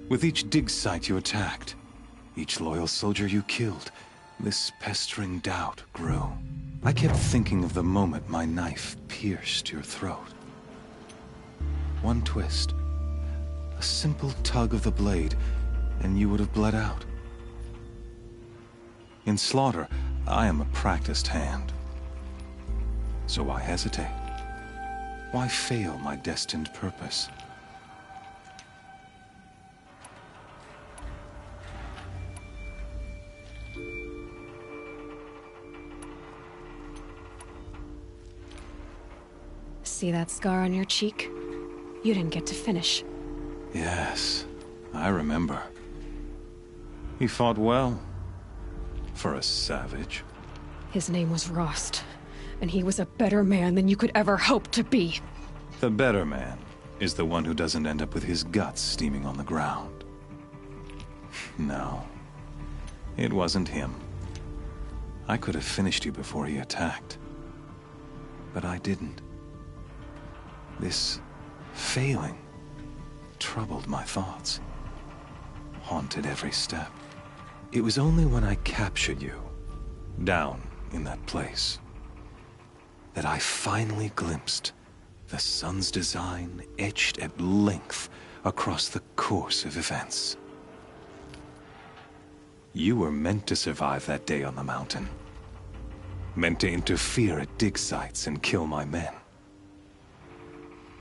With each dig site you attacked, each loyal soldier you killed, this pestering doubt grew. I kept thinking of the moment my knife pierced your throat. One twist, a simple tug of the blade, and you would have bled out. In slaughter, I am a practiced hand. So why hesitate? Why fail my destined purpose? See that scar on your cheek? You didn't get to finish. Yes, I remember. He fought well. For a savage. His name was Rost, and he was a better man than you could ever hope to be. The better man is the one who doesn't end up with his guts steaming on the ground. No, it wasn't him. I could have finished you before he attacked. But I didn't. This failing troubled my thoughts, haunted every step. It was only when I captured you, down in that place, that I finally glimpsed the sun's design etched at length across the course of events. You were meant to survive that day on the mountain. Meant to interfere at dig sites and kill my men.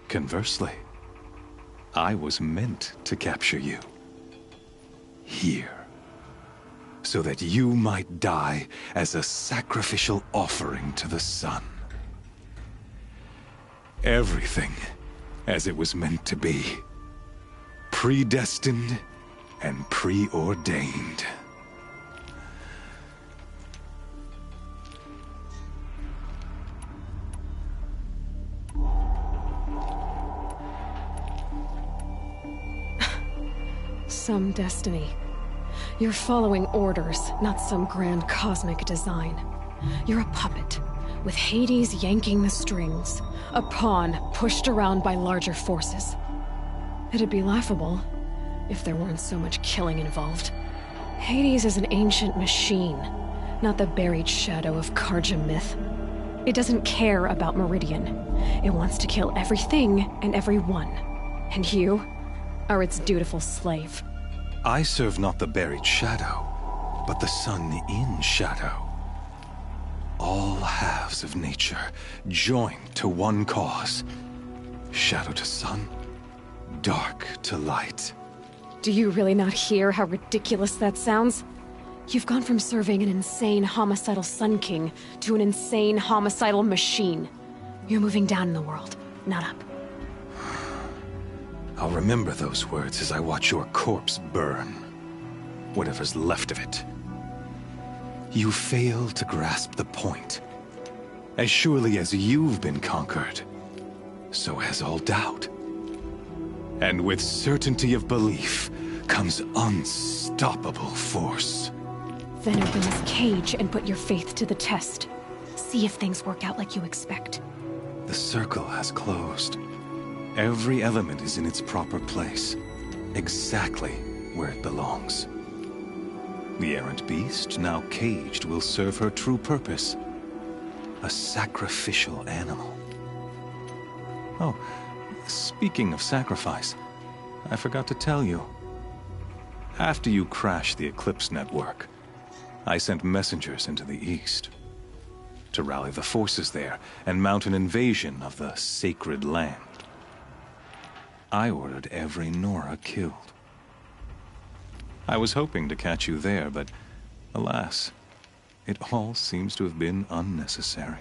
Conversely, I was meant to capture you. Here. So that you might die as a sacrificial offering to the sun. Everything as it was meant to be. Predestined and preordained. Some destiny. You're following orders, not some grand cosmic design. You're a puppet, with Hades yanking the strings. A pawn pushed around by larger forces. It'd be laughable if there weren't so much killing involved. Hades is an ancient machine, not the buried shadow of Karja myth. It doesn't care about Meridian. It wants to kill everything and everyone. And you are its dutiful slave. I serve not the buried shadow, but the sun in shadow. All halves of nature joined to one cause. Shadow to sun, dark to light. Do you really not hear how ridiculous that sounds? You've gone from serving an insane homicidal Sun King to an insane homicidal machine. You're moving down in the world, not up. I'll remember those words as I watch your corpse burn. Whatever's left of it. You fail to grasp the point. As surely as you've been conquered, so has all doubt. And with certainty of belief comes unstoppable force. Then open this cage and put your faith to the test. See if things work out like you expect. The circle has closed. Every element is in its proper place, exactly where it belongs. The errant beast, now caged, will serve her true purpose. A sacrificial animal. Oh, speaking of sacrifice, I forgot to tell you. After you crashed the Eclipse network, I sent messengers into the east to rally the forces there and mount an invasion of the sacred land. I ordered every Nora killed. I was hoping to catch you there, but alas, it all seems to have been unnecessary.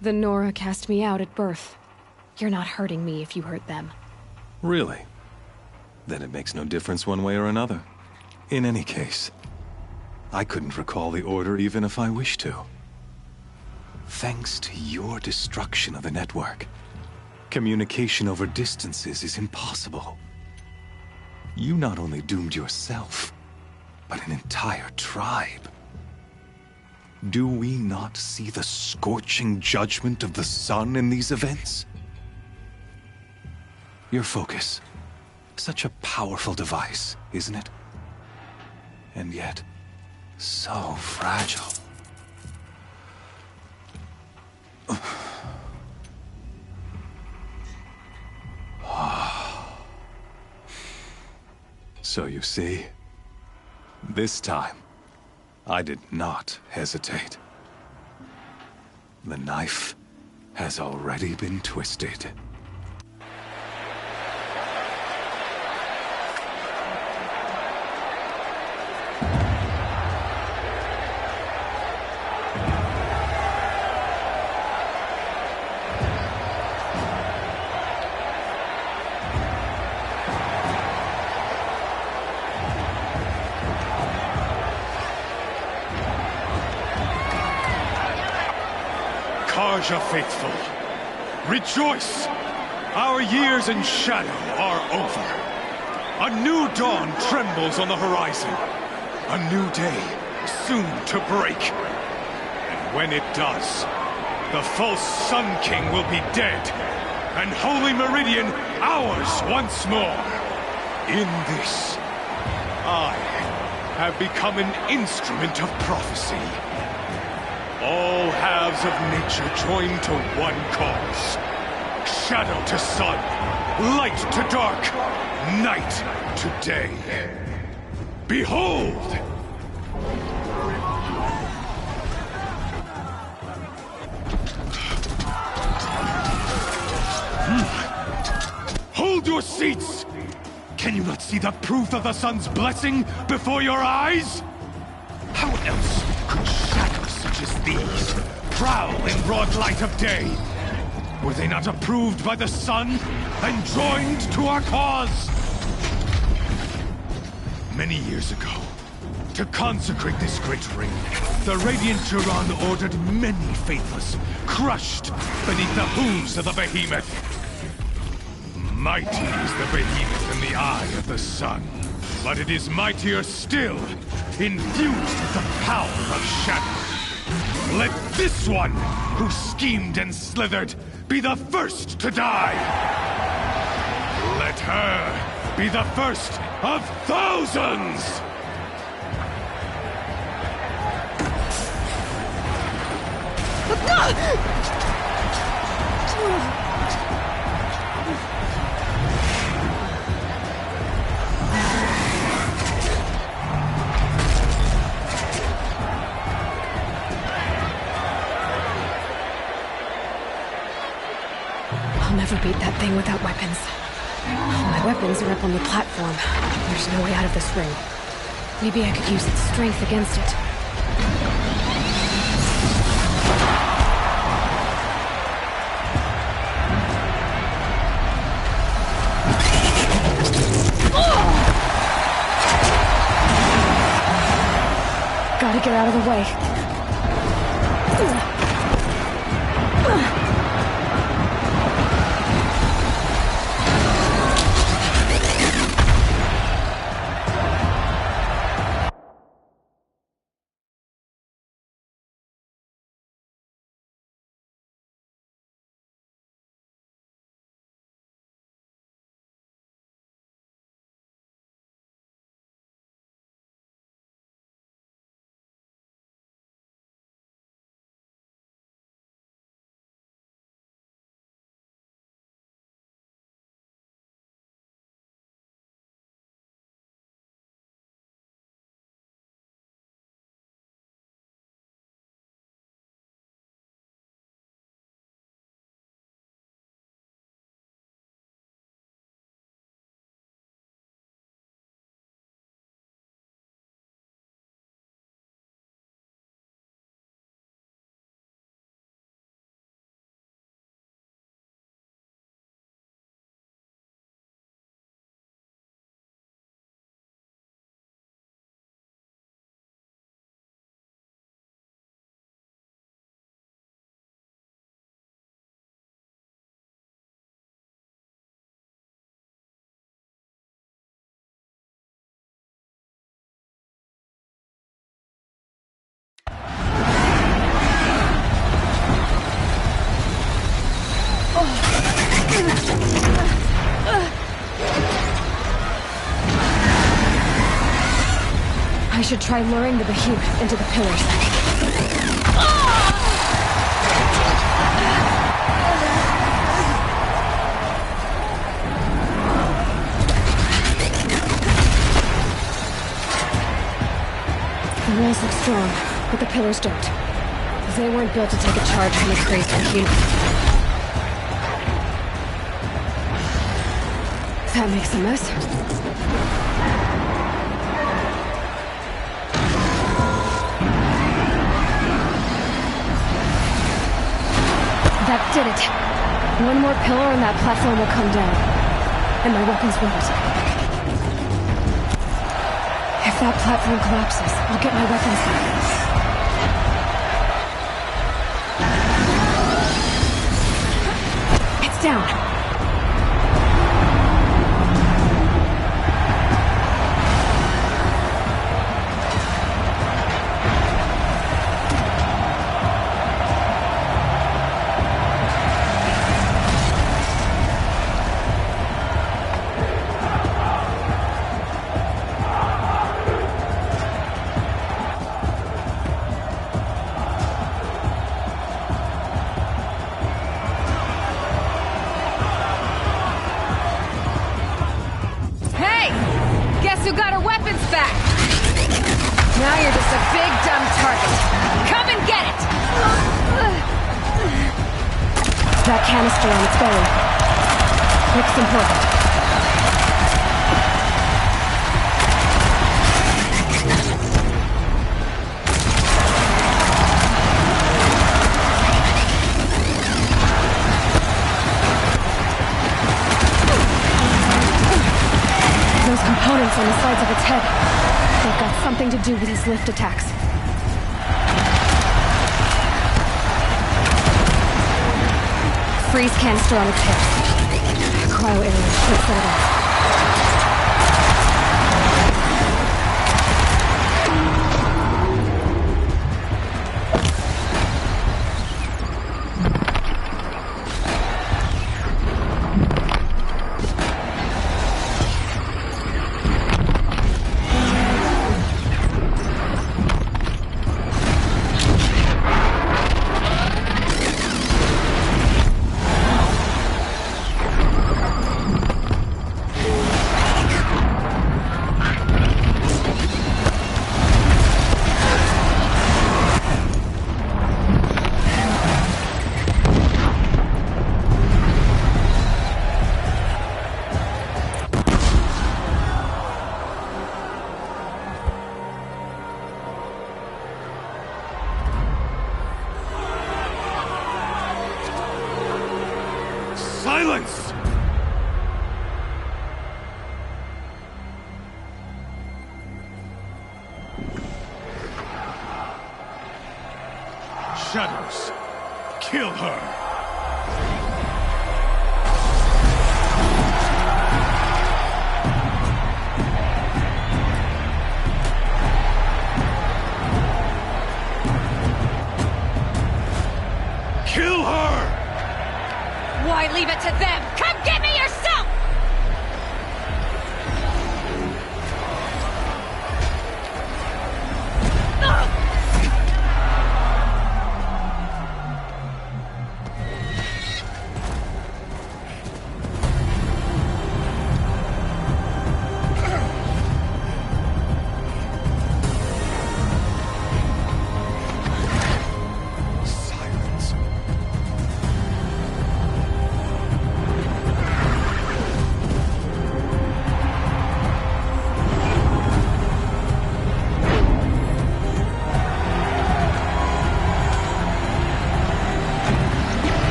The Nora cast me out at birth. You're not hurting me if you hurt them. Really? Then it makes no difference one way or another. In any case, I couldn't recall the order even if I wished to. Thanks to your destruction of the network, communication over distances is impossible. You not only doomed yourself, but an entire tribe. Do we not see the scorching judgment of the sun in these events? Your focus. Such a powerful device, isn't it? And yet, so fragile. So you see, this time, I did not hesitate. The knife has already been twisted. Karja faithful, rejoice! Our years in shadow are over. A new dawn trembles on the horizon. A new day soon to break. And when it does, the false Sun King will be dead, and Holy Meridian ours once more. In this, I have become an instrument of prophecy. All halves of nature join to one cause. Shadow to sun, light to dark, night to day. Behold! Hold your seats! Can you not see the proof of the sun's blessing before your eyes? How else could shadows such as these prowl in broad light of day? Were they not approved by the sun and joined to our cause? Many years ago, to consecrate this great ring, the Radiant Turan ordered many faithless, crushed beneath the hooves of the behemoth. Mighty is the behemoth in the eye of the sun, but it is mightier still, infused with the power of shadow. Let this one, who schemed and slithered, be the first to die. Let her be the first of thousands! I'll never beat that thing without weapons. My weapons are up on the platform. There's no way out of this ring. Maybe I could use its strength against it. Gotta get out of the way. should try luring the Behemoth into the pillars. The walls look strong, but the pillars don't. They weren't built to take a charge from a crazed Behemoth. That makes a mess. That did it. One more pillar and that platform will come down. And my weapons won't. If that platform collapses, I'll get my weapons back. It's down. That canister on its belly. Looks important. Those components on the sides of its head. They've got something to do with his lift attacks. Freeze canister on its head. Cryo area should set it off. Silence! Shadows, kill her! Kill her! Why leave it to them? Come get me yourself!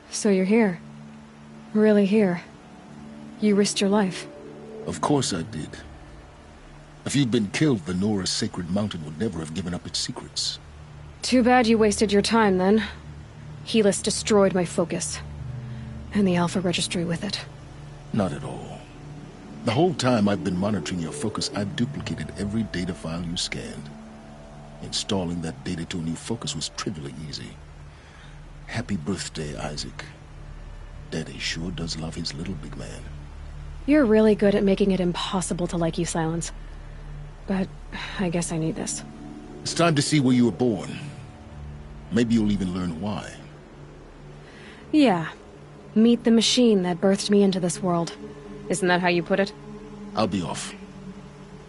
So you're here. Really here. You risked your life. Of course I did. If you'd been killed, the Nora's sacred mountain would never have given up its secrets. Too bad you wasted your time, then. Helis destroyed my focus. And the Alpha Registry with it. Not at all. The whole time I've been monitoring your focus, I've duplicated every data file you scanned. Installing that data to a new focus was trivially easy. Happy birthday, Isaac. Daddy sure does love his little big man. You're really good at making it impossible to like you, Silence. But I guess I need this. It's time to see where you were born. Maybe you'll even learn why. Yeah. Meet the machine that birthed me into this world. Isn't that how you put it? I'll be off.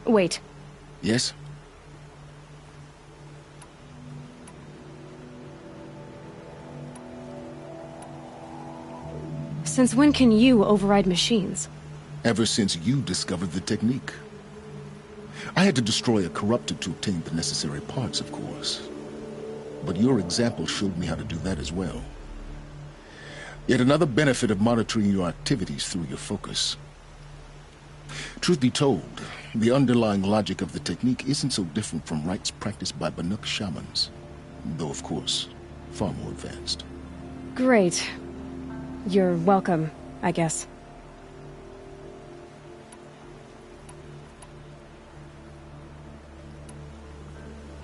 Wait. Yes? Since when can you override machines? Ever since you discovered the technique. I had to destroy a corrupted to obtain the necessary parts, of course. But your example showed me how to do that as well. Yet another benefit of monitoring your activities through your focus. Truth be told, the underlying logic of the technique isn't so different from rites practiced by Banuk shamans. Though, of course, far more advanced. Great. You're welcome, I guess.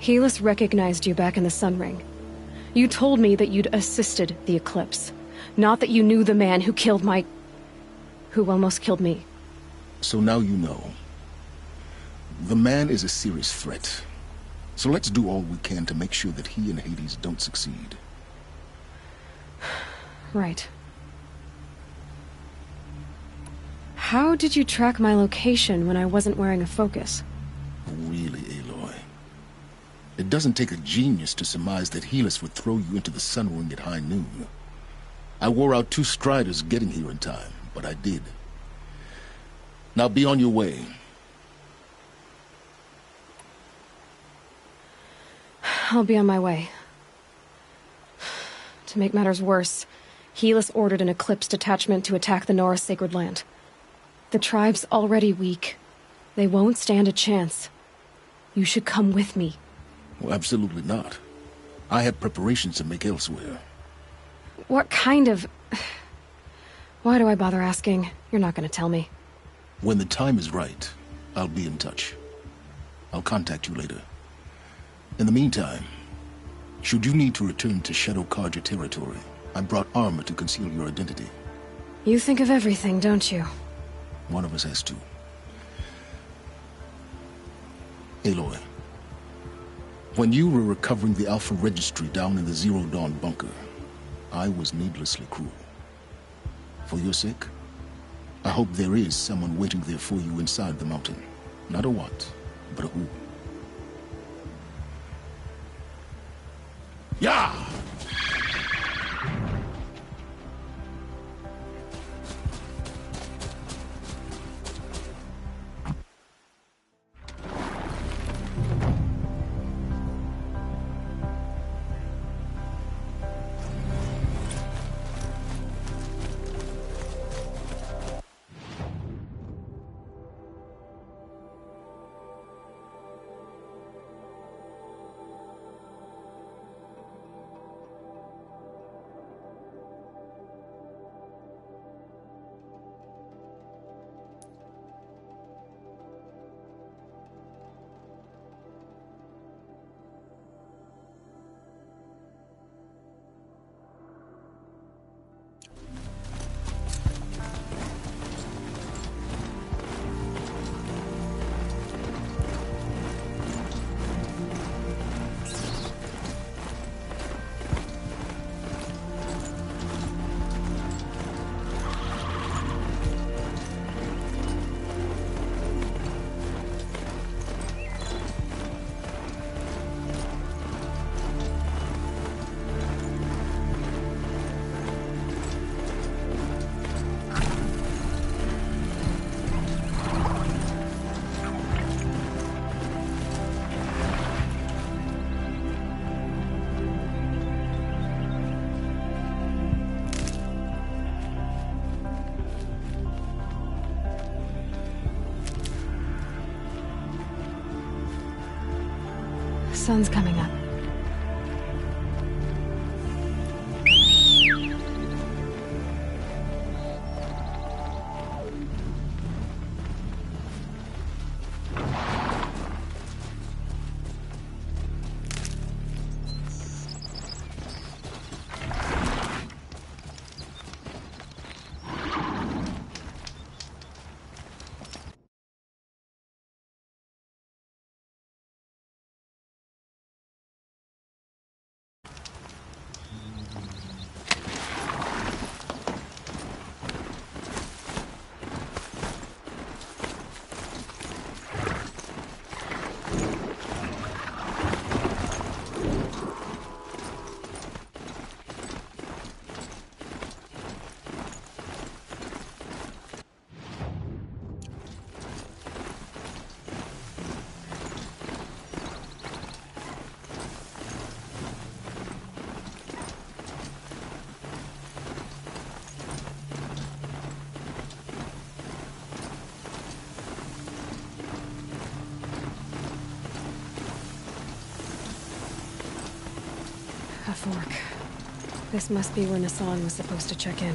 Helis recognized you back in the Sun Ring. You told me that you'd assisted the Eclipse. Not that you knew the man who killed who almost killed me. So now you know. The man is a serious threat. So let's do all we can to make sure that he and Hades don't succeed. Right. How did you track my location when I wasn't wearing a focus? Really, Aloy? It doesn't take a genius to surmise that Helis would throw you into the Sun Ring at high noon. I wore out 2 striders getting here in time, but I did. Now be on your way. I'll be on my way. To make matters worse, Helis ordered an Eclipse detachment to attack the Nora Sacred Land. The tribe's already weak. They won't stand a chance. You should come with me. Well, absolutely not. I have preparations to make elsewhere. What kind of... Why do I bother asking? You're not gonna tell me. When the time is right, I'll be in touch. I'll contact you later. In the meantime, should you need to return to Shadow Carja territory, I brought armor to conceal your identity. You think of everything, don't you? One of us has to. Aloy, when you were recovering the Alpha Registry down in the Zero Dawn bunker, I was needlessly cruel. For your sake, I hope there is someone waiting there for you inside the mountain. Not a what, but a who. Yeah! sun's coming up. A fork. This must be where Nassan was supposed to check in.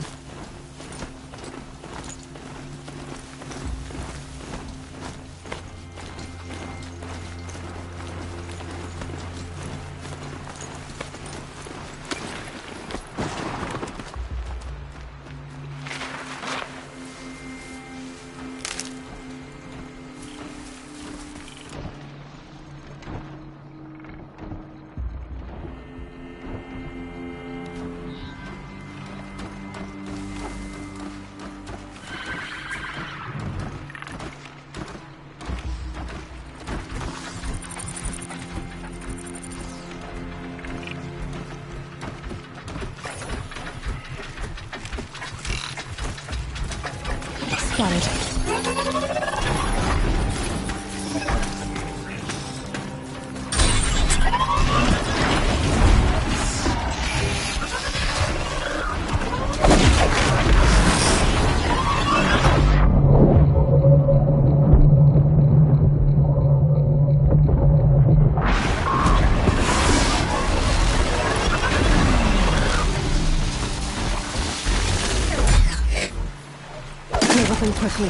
Spotted. Them quickly.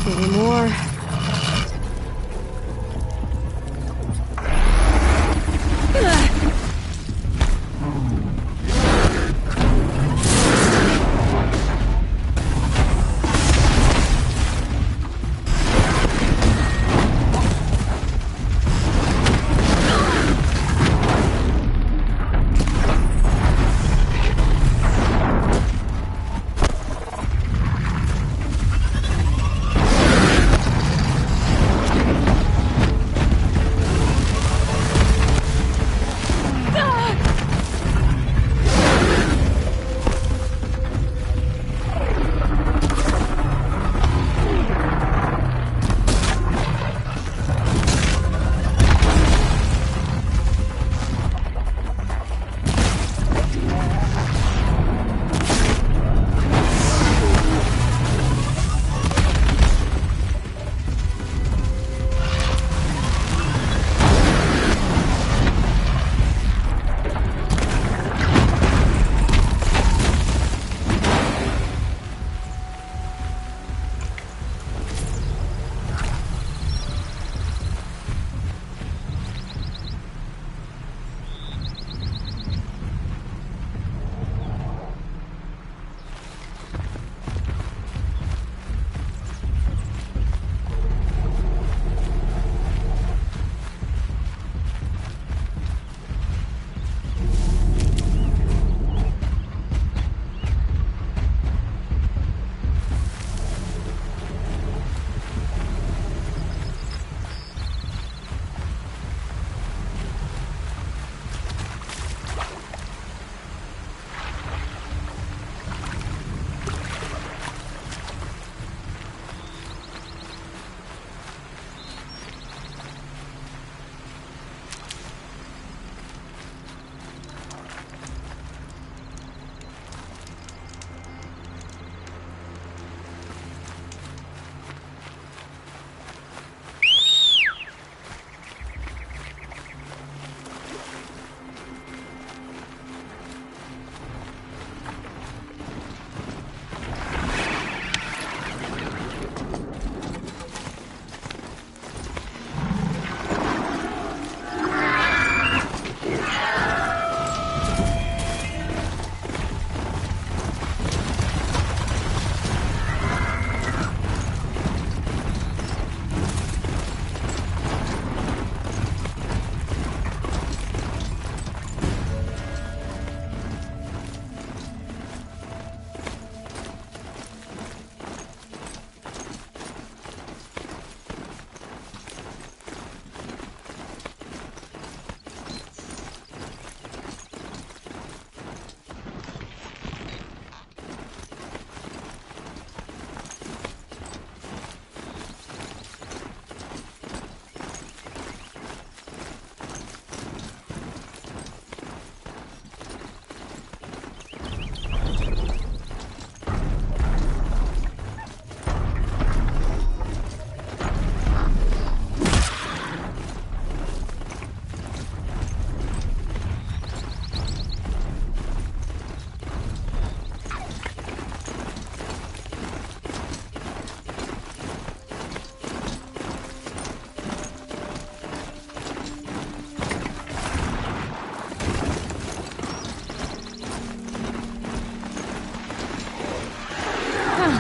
Maybe more.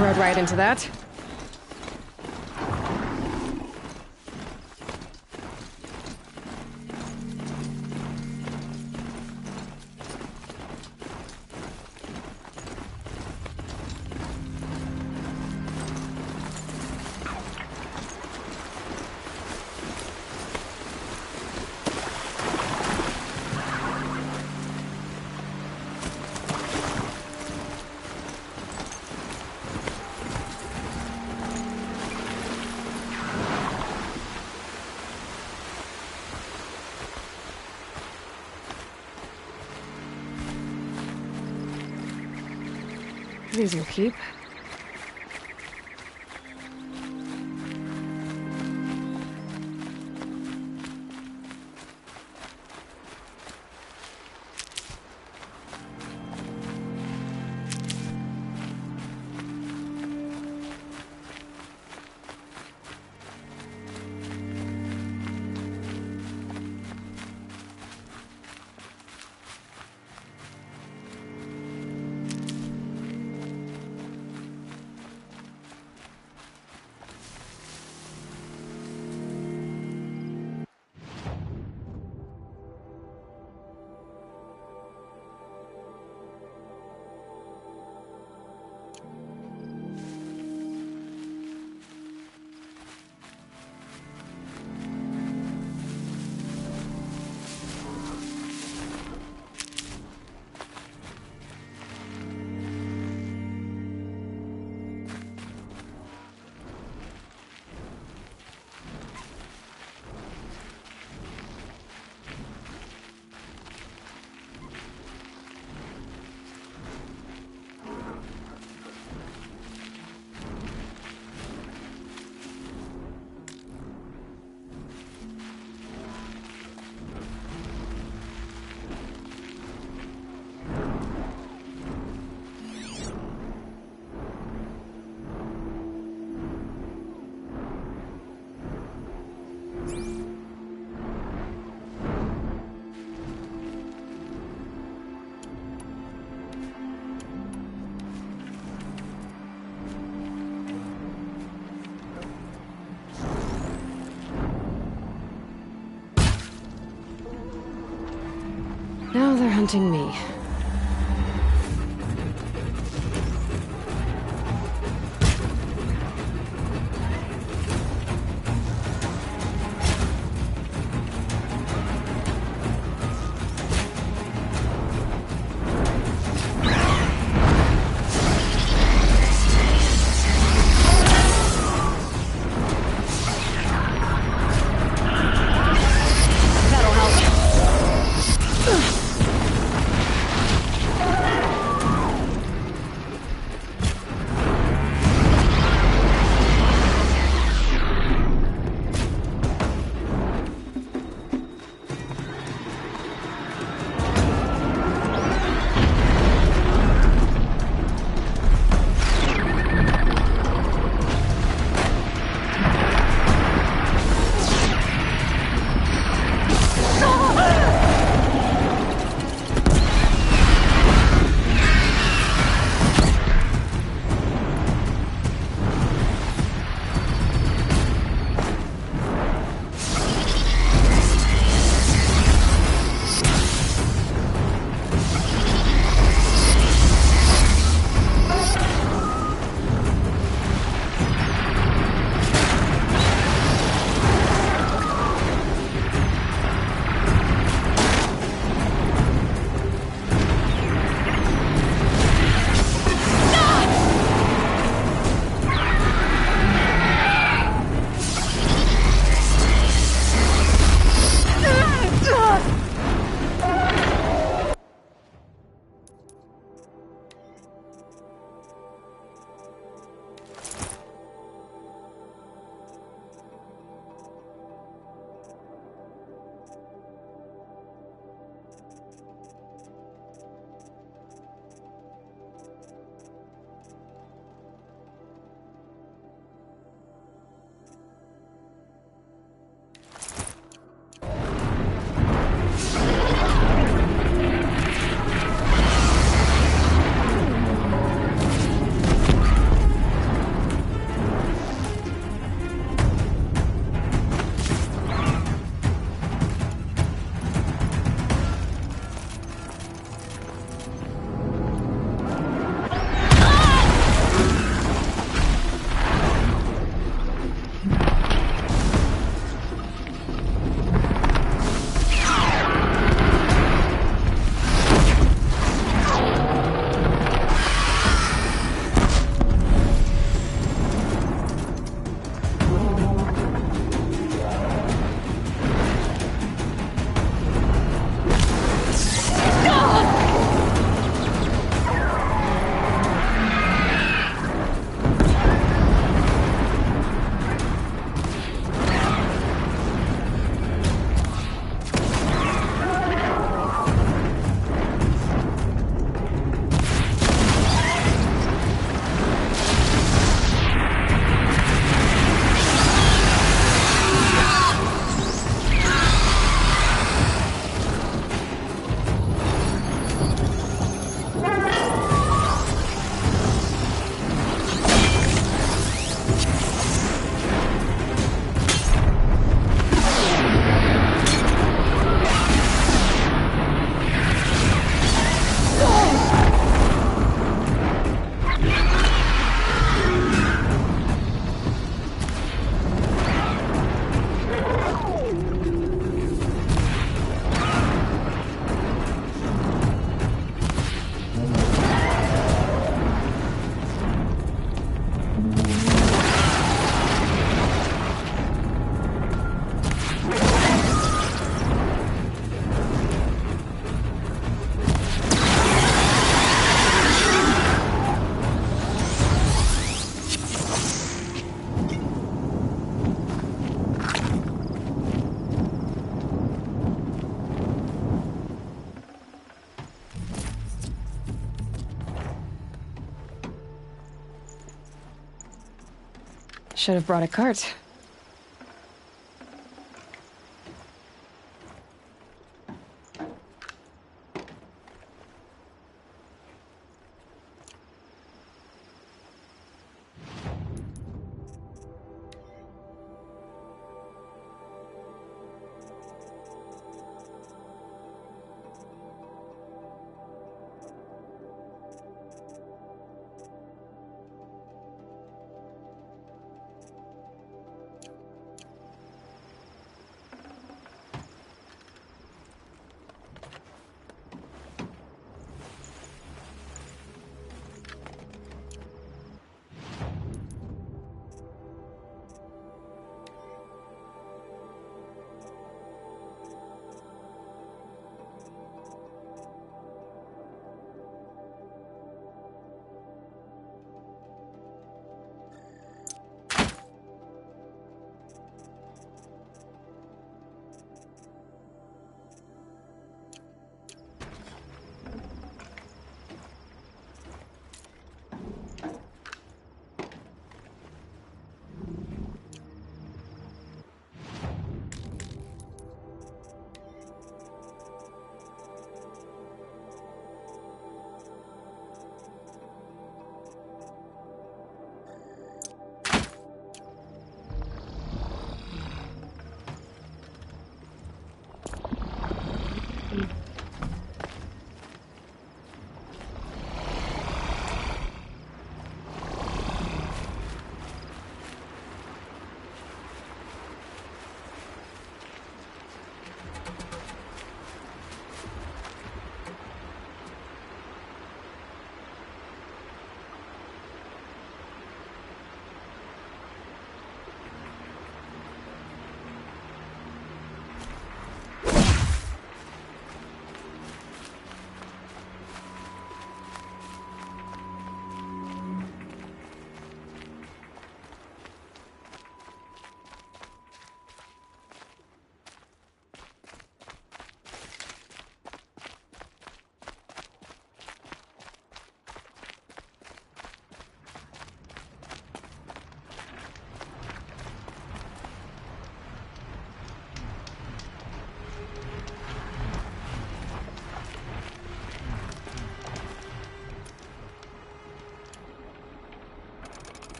Rode right into that. These will keep. Now they're hunting me. Should have brought a cart.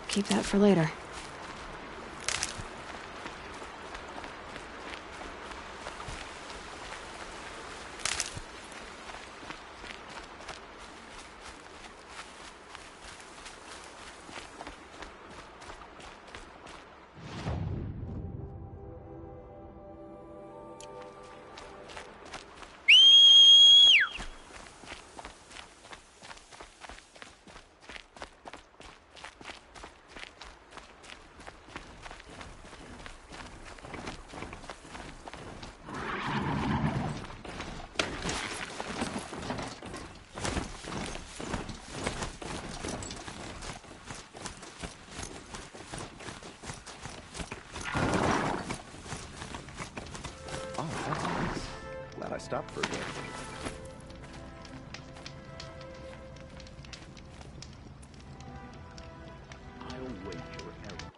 keep that for later. Stop for a bit. I'll wait your error.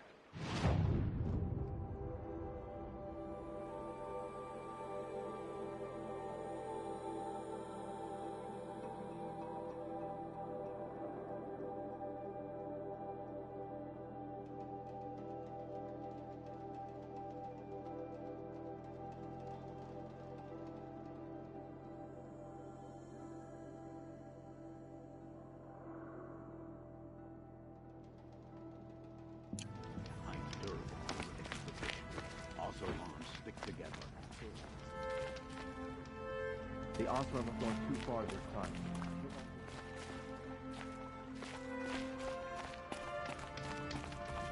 The Osram have gone too far this time.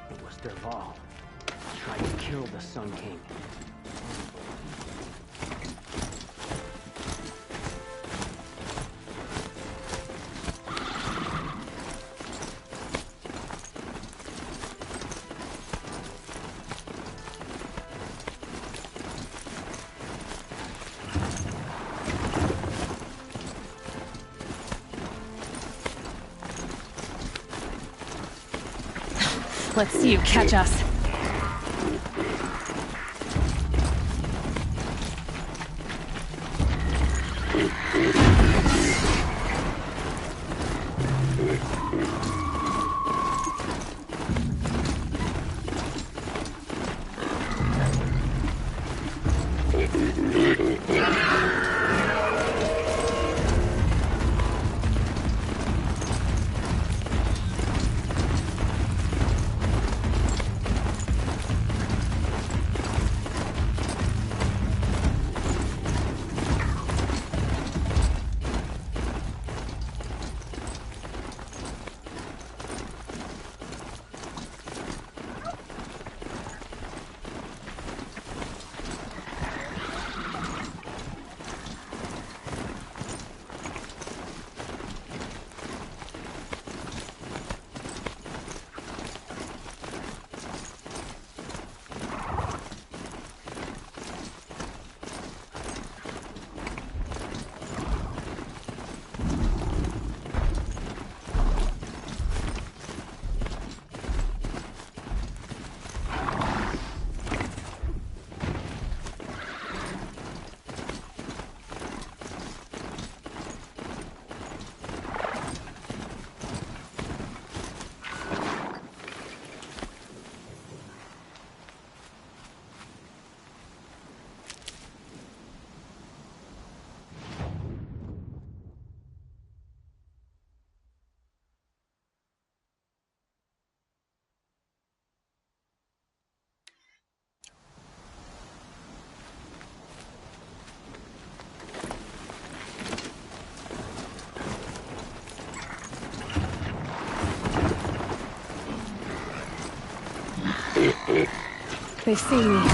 It was Dervahl. Tried to kill the Sun King. Let's see you catch us. They've seen me.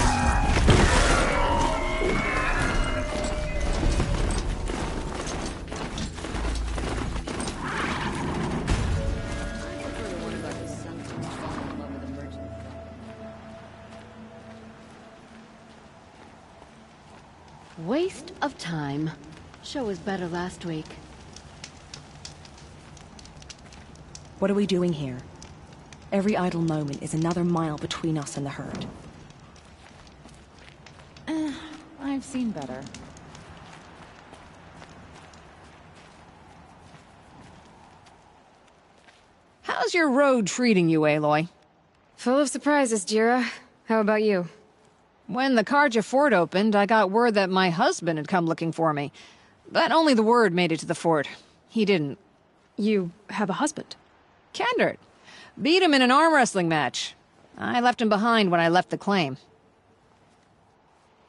Waste of time. Show was better last week. What are we doing here? Every idle moment is another mile between us and the herd. I've seen better. How's your road treating you, Aloy? Full of surprises, Jira. How about you? When the Karja fort opened, I got word that my husband had come looking for me. But only the word made it to the fort. He didn't. You have a husband? Kendard. Beat him in an arm wrestling match. I left him behind when I left the claim.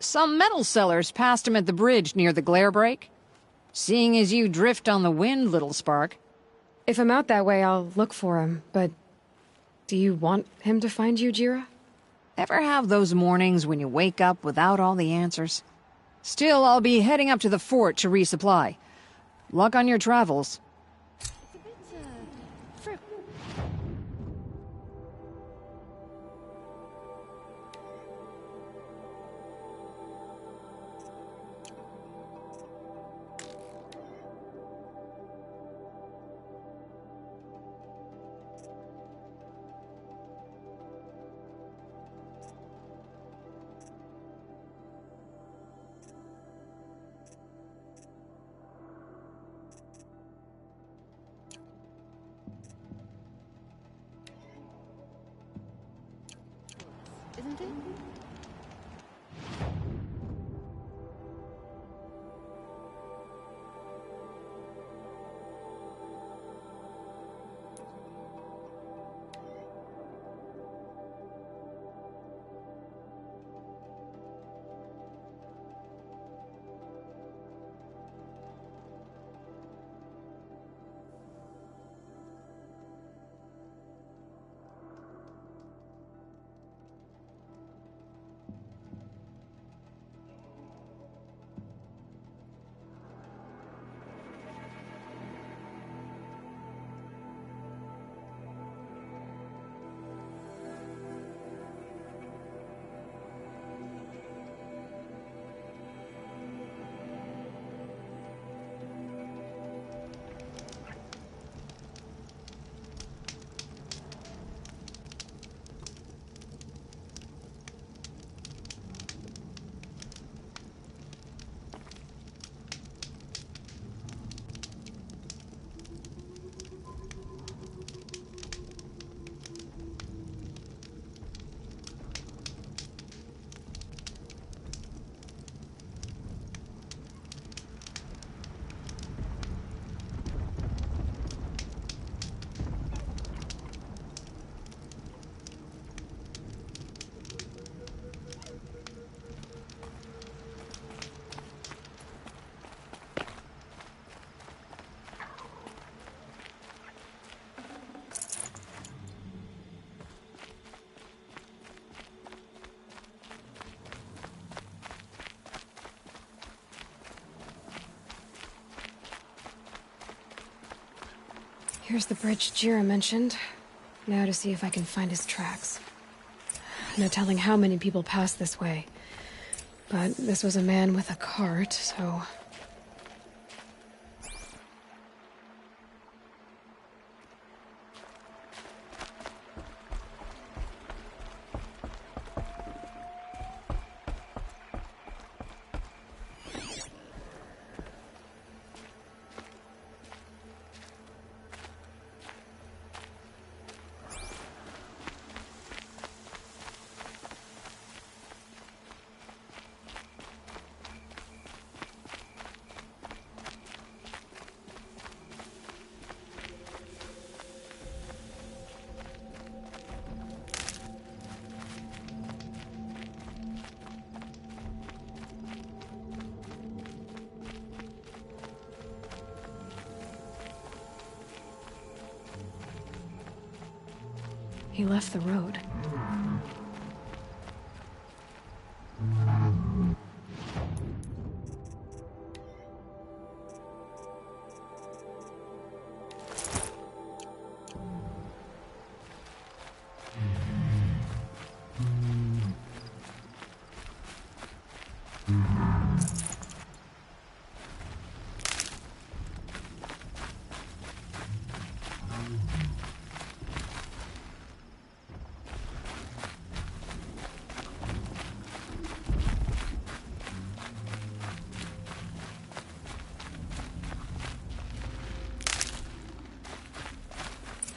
Some metal sellers passed him at the bridge near the glare break. Seeing as you drift on the wind, little spark. If I'm out that way, I'll look for him, but... do you want him to find you, Jira? Ever have those mornings when you wake up without all the answers? Still, I'll be heading up to the fort to resupply. Luck on your travels. Isn't it? Here's the bridge Jira mentioned. Now to see if I can find his tracks. No telling how many people passed this way. But this was a man with a cart, so... He left the road.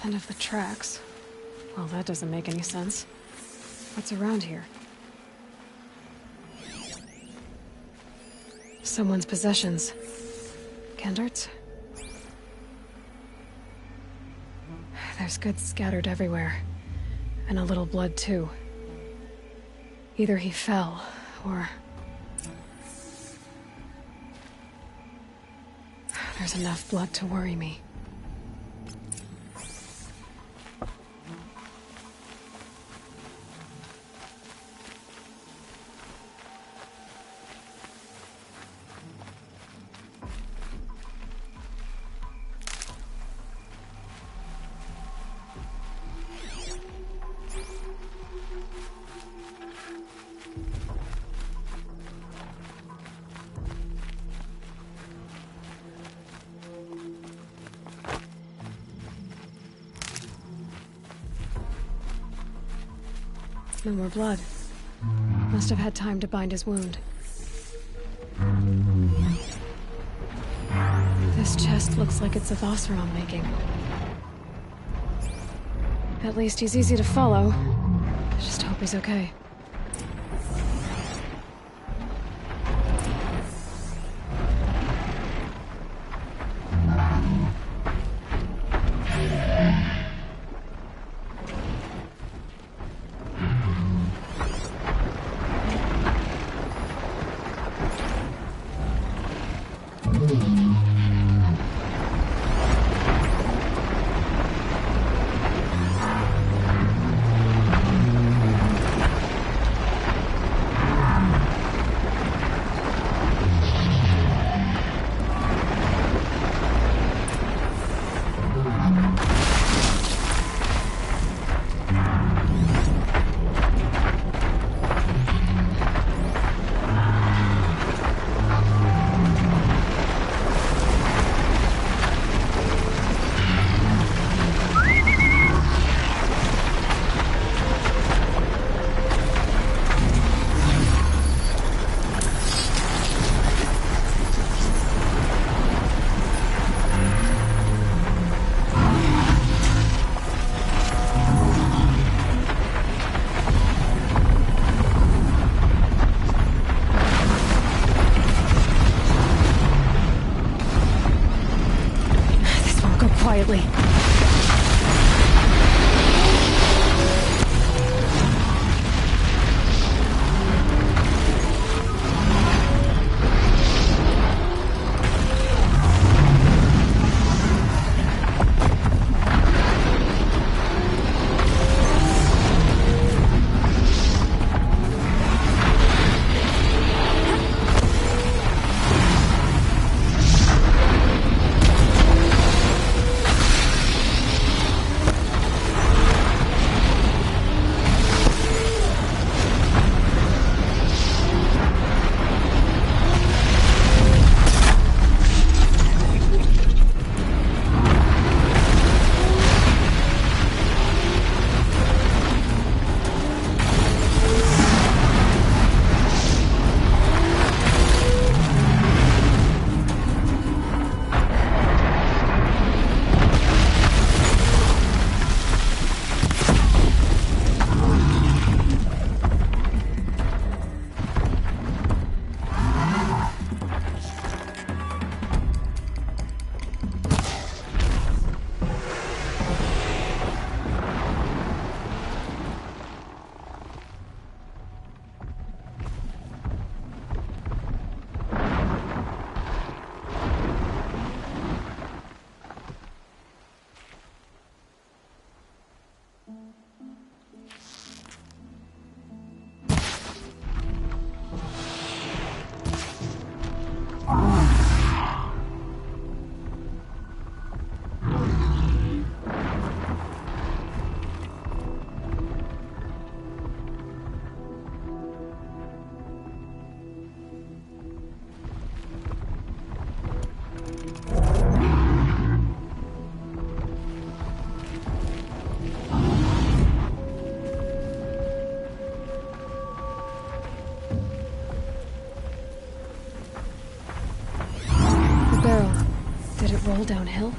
End of the tracks. Well, that doesn't make any sense. What's around here? Someone's possessions. Kendart's? There's goods scattered everywhere. And a little blood, too. Either he fell, or... There's enough blood to worry me. No more blood. Must have had time to bind his wound. This chest looks like it's of Oseram making. At least he's easy to follow. I just hope he's okay. Quietly. Roll downhill?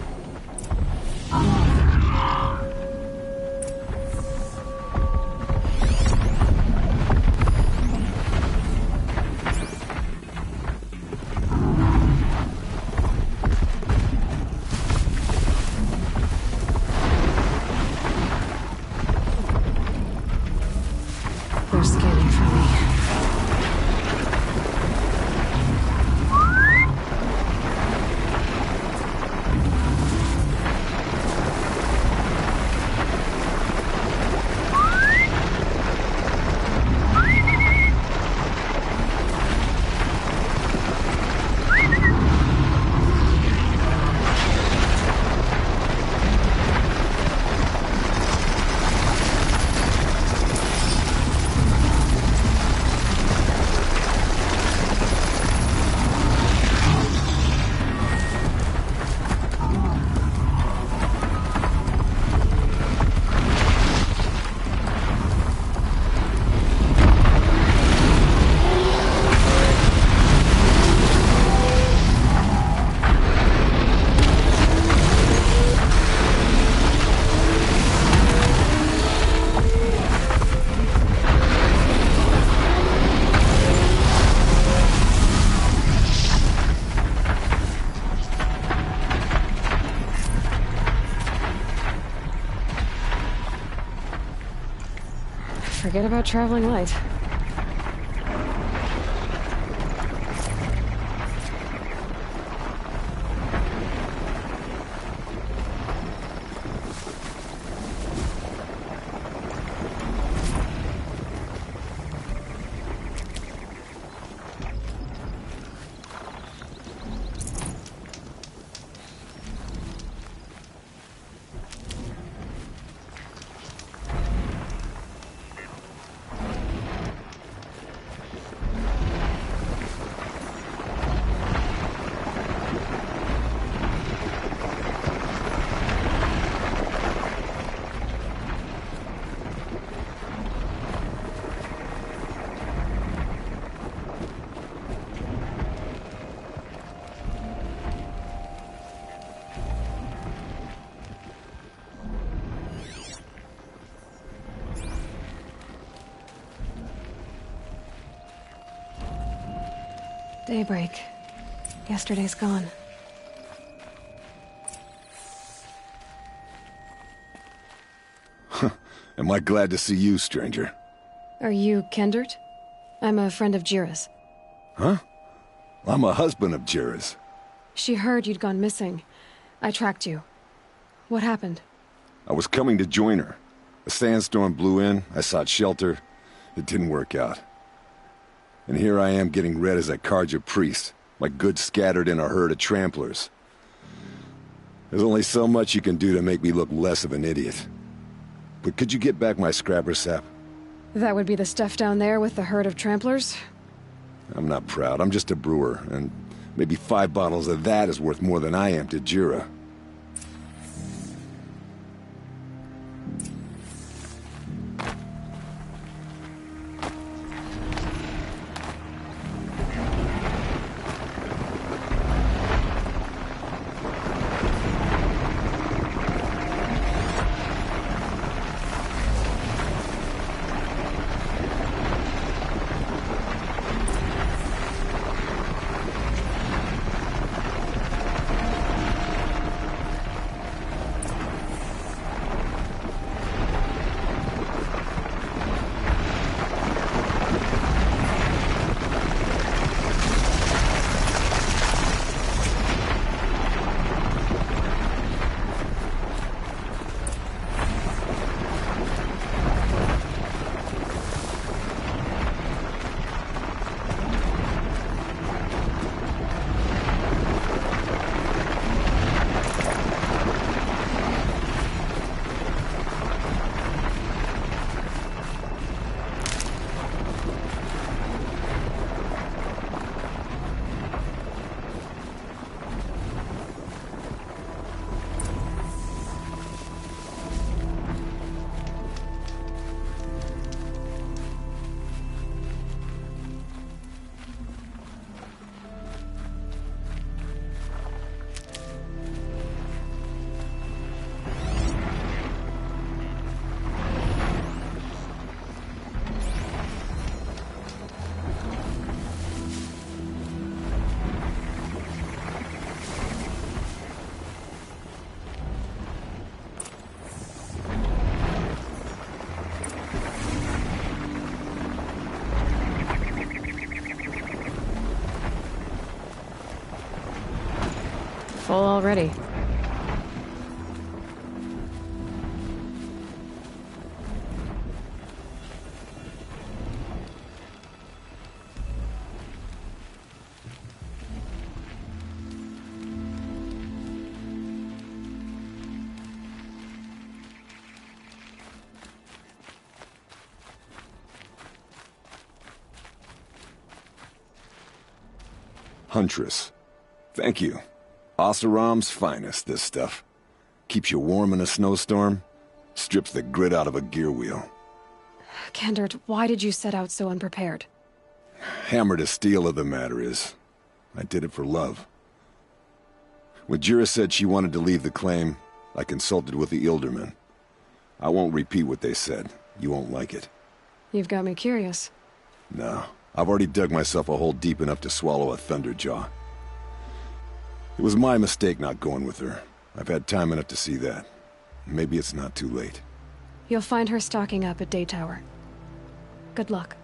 Forget about traveling light. Daybreak. Yesterday's gone. Am I glad to see you, stranger? Are you Kendert? I'm a friend of Jira's. Huh? I'm a husband of Jira's. She heard you'd gone missing. I tracked you. What happened? I was coming to join her. A sandstorm blew in, I sought shelter. It didn't work out. And here I am getting read as a Carja priest, my goods scattered in a herd of tramplers. There's only so much you can do to make me look less of an idiot. But could you get back my scrapper sap? That would be the stuff down there with the herd of tramplers? I'm not proud, I'm just a brewer, and maybe 5 bottles of that is worth more than I am to Jira. Full already. Huntress. Thank you. Oseram's finest, this stuff. Keeps you warm in a snowstorm, strips the grit out of a gear wheel. Kendert, why did you set out so unprepared? Hammer to steel of the matter is, I did it for love. When Jira said she wanted to leave the claim, I consulted with the Ildermen. I won't repeat what they said. You won't like it. You've got me curious. No, I've already dug myself a hole deep enough to swallow a Thunderjaw. It was my mistake not going with her. I've had time enough to see that. Maybe it's not too late. You'll find her stocking up at Daytower. Good luck.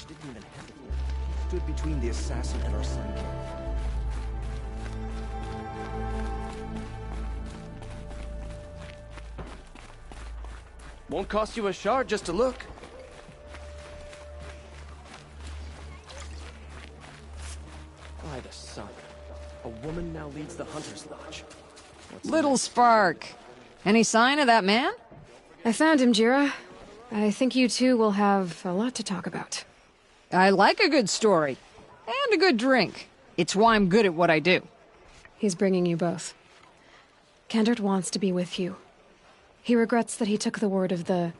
Didn't even hesitate. He stood between the assassin and our Sun King. Won't cost you a shard just to look. By the sun. A woman now leads the Hunter's Lodge. Little Spark. Any sign of that man? I found him, Jira. I think you two will have a lot to talk about. I like a good story. And a good drink. It's why I'm good at what I do. He's bringing you both. Kendert wants to be with you. He regrets that he took the word of the...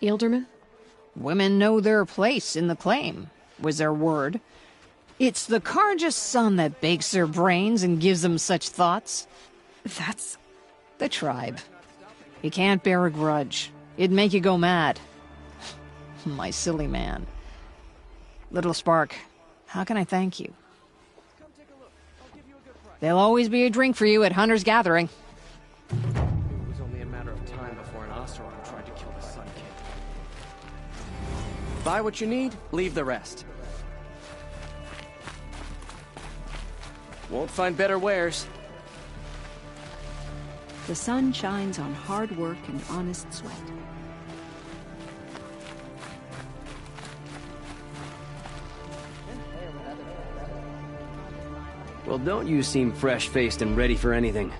Ealdorman? Women know their place in the claim, was their word. It's the Carja's son that bakes their brains and gives them such thoughts. That's... the tribe. You can't bear a grudge. It'd make you go mad. My silly man. Little Spark, how can I thank you? There'll always be a drink for you at Hunter's Gathering. It was only a matter of time before an Oseram tried to kill the Sun King. Buy what you need, leave the rest. Won't find better wares. The sun shines on hard work and honest sweat. Well, don't you seem fresh-faced and ready for anything.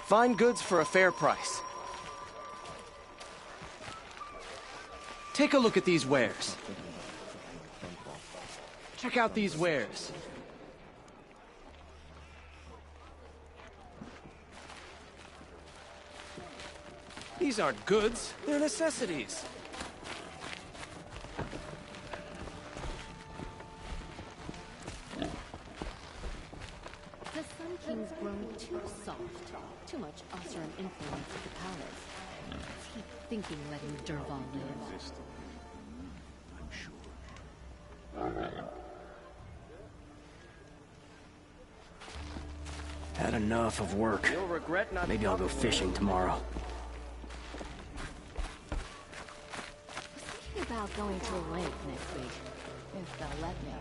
Find goods for a fair price. Take a look at these wares. Check out these wares. These aren't goods, they're necessities. The Sun King's grown too soft. Too much Oseram influence at the palace. Is he thinking letting Dervahl live? Had enough of work. You'll regret not. Maybe I'll go fishing tomorrow. Thinking about going to a lake next week, if they'll let me.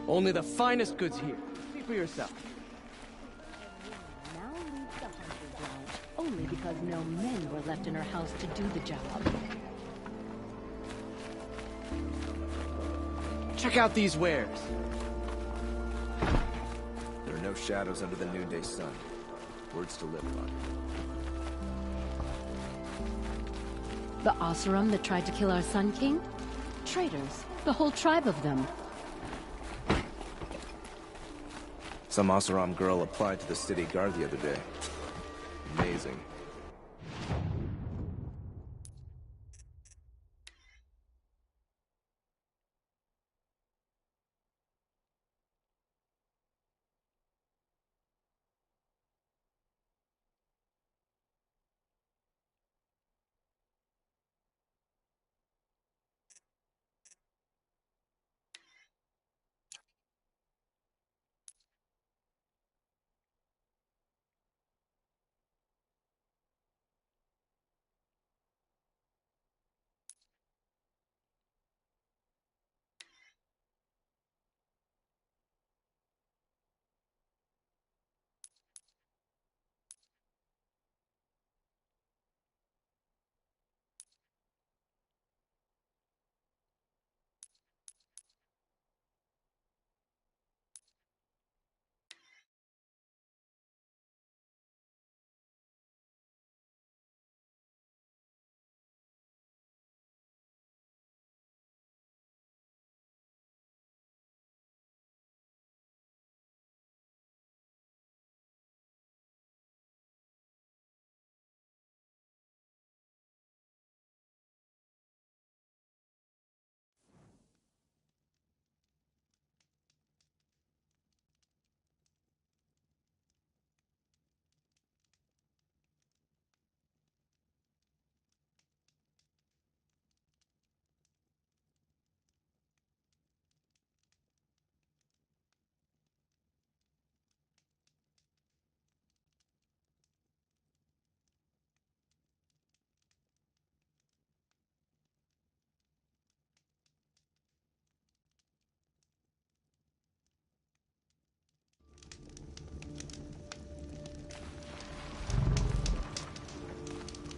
Only the finest goods here. See for yourself. Now leaves the hunter's lodge, only because no men were left in her house to do the job. Check out these wares. There are no shadows under the noonday sun. Words to live by. The Oseram that tried to kill our Sun King? Traitors. The whole tribe of them. Some Oseram girl applied to the city guard the other day. Amazing.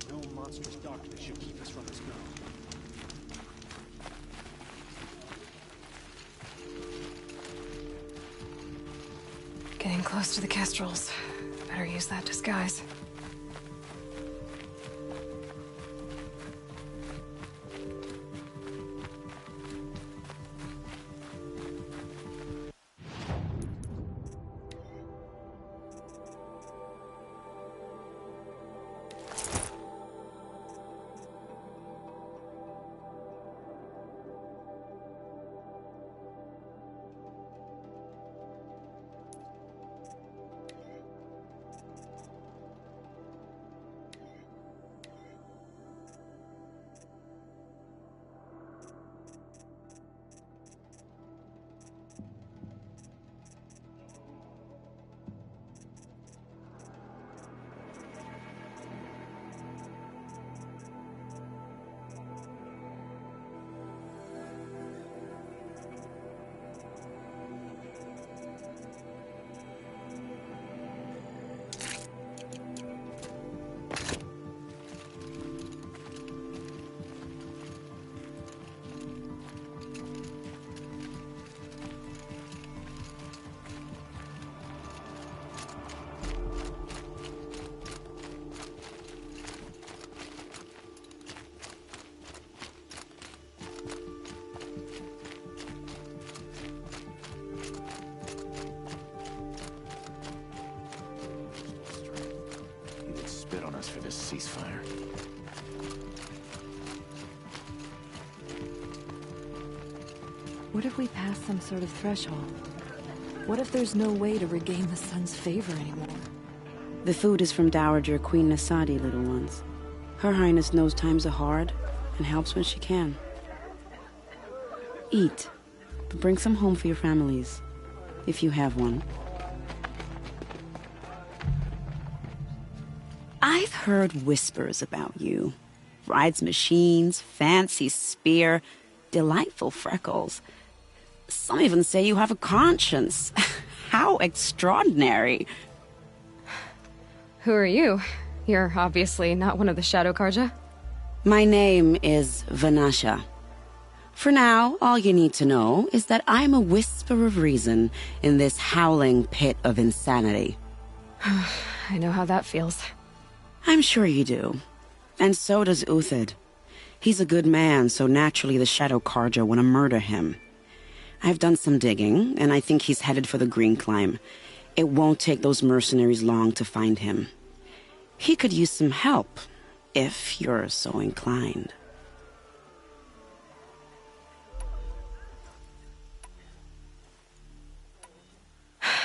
No monstrous darkness should keep us from this girl. Getting close to the Kestrels. Better use that disguise. For this ceasefire. What if we pass some sort of threshold? What if there's no way to regain the sun's favor anymore? The food is from Dowager Queen Nasadi, little ones. Her Highness knows times are hard and helps when she can. Eat, but bring some home for your families, if you have one. I've heard whispers about you. Rides machines, fancy spear, delightful freckles. Some even say you have a conscience. How extraordinary. Who are you? You're obviously not one of the Shadow Karja. My name is Vanasha. For now, all you need to know is that I'm a whisper of reason in this howling pit of insanity. I know how that feels. I'm sure you do. And so does Uthid. He's a good man, so naturally the Shadow Karja want to murder him. I've done some digging, and I think he's headed for the Green Climb. It won't take those mercenaries long to find him. He could use some help, if you're so inclined.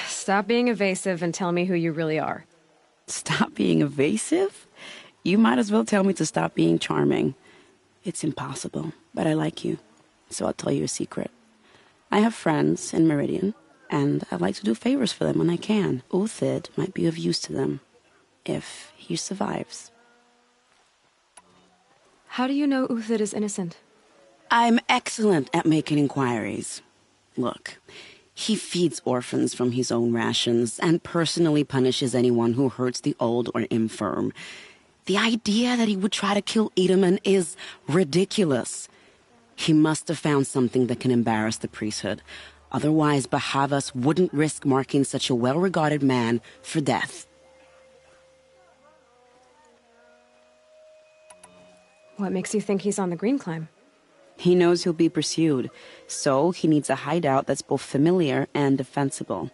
Stop being evasive and tell me who you really are. Stop being evasive? You might as well tell me to stop being charming. It's impossible, but I like you, so I'll tell you a secret. I have friends in Meridian, and I like to do favors for them when I can. Uthid might be of use to them, if he survives. How do you know Uthid is innocent? I'm excellent at making inquiries. Look, he feeds orphans from his own rations and personally punishes anyone who hurts the old or infirm. The idea that he would try to kill Edaman is ridiculous. He must have found something that can embarrass the priesthood. Otherwise, Bahavas wouldn't risk marking such a well-regarded man for death. What makes you think he's on the Green Climb? He knows he'll be pursued, so he needs a hideout that's both familiar and defensible.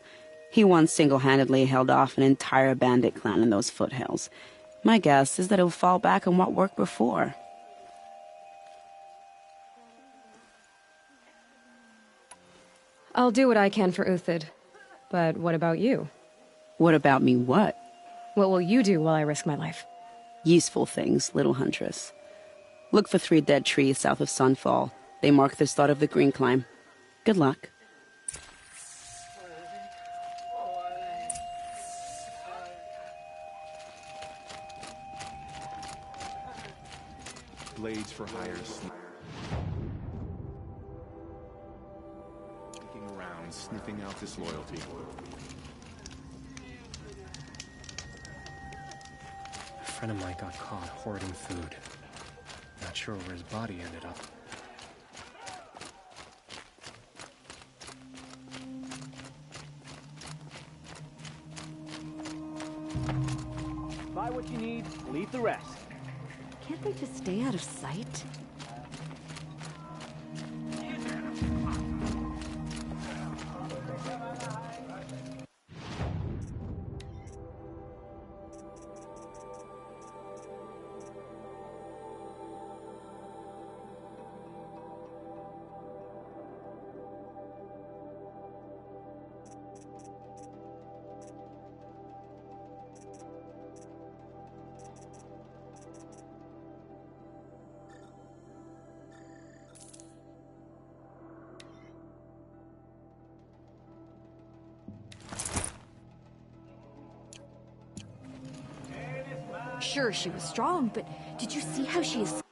He once single-handedly held off an entire bandit clan in those foothills. My guess is that he'll fall back on what worked before. I'll do what I can for Uthid. But what about you? What about me what? What will you do while I risk my life? Useful things, little huntress. Look for 3 dead trees south of Sunfall. They mark the start of the Green Climb. Good luck. Blades for hire. Looking around, sniffing out disloyalty. A friend of mine got caught hoarding food. Not sure where his body ended up. Buy what you need, leave the rest. Can't they just stay out of sight? Sure, she was strong, but did you see how she is?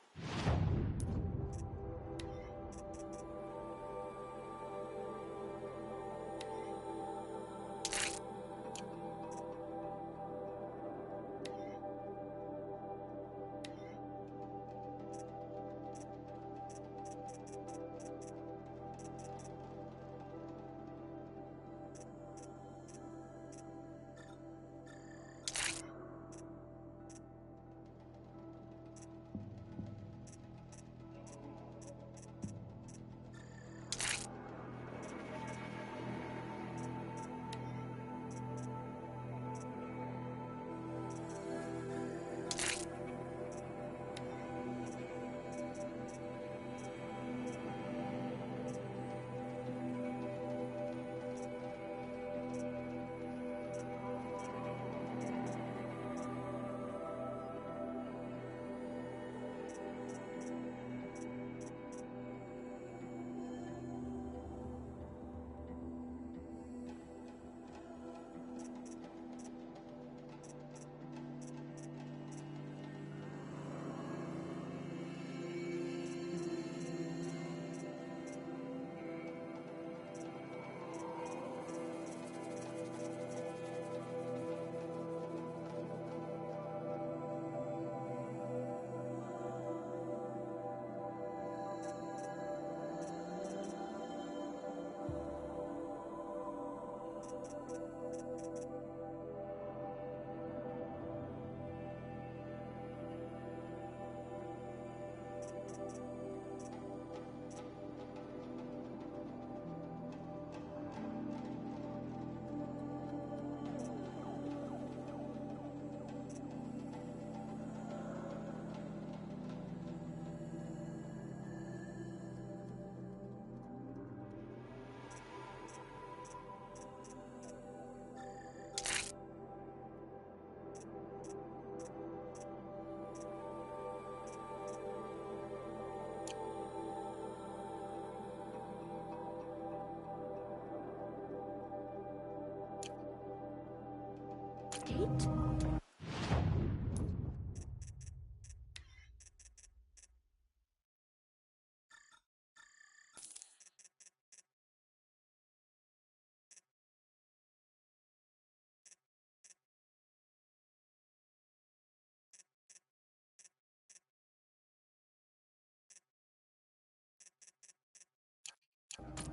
escaped?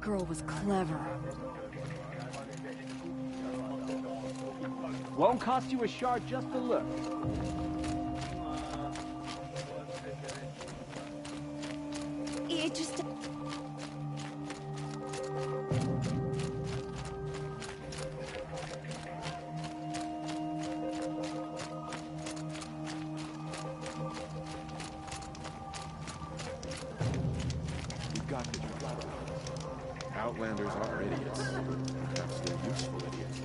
Girl was clever. Won't cost you a shard just to look. It just... You've got to try. Outlanders are idiots. Perhaps they're useful idiots.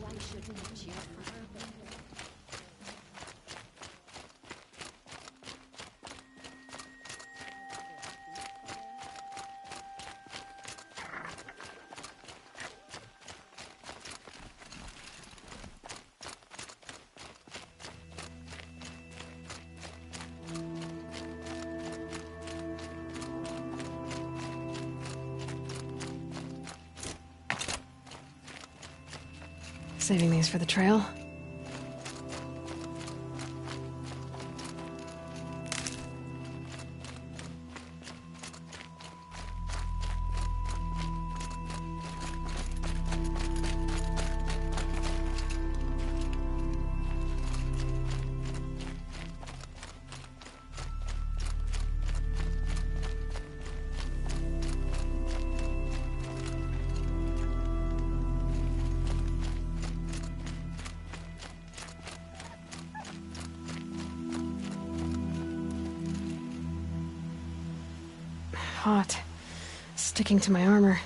I shouldn't cheer for her, but... Saving these for the trail? Hot. Sticking to my armor.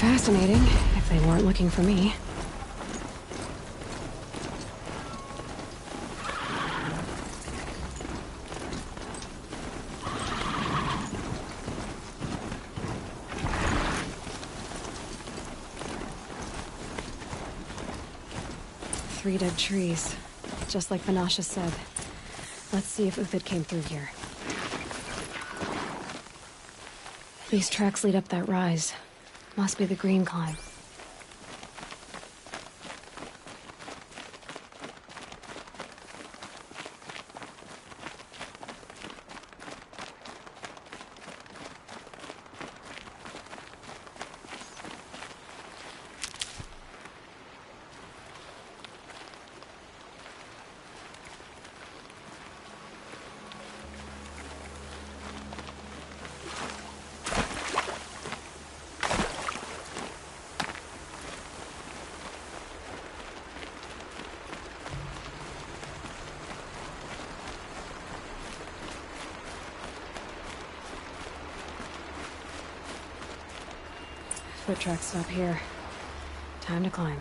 fascinating, if they weren't looking for me. Three dead trees, just like Vanasha said. Let's see if Uthid came through here. These tracks lead up that rise. Must be the green climb. Foot tracks stop here. Time to climb.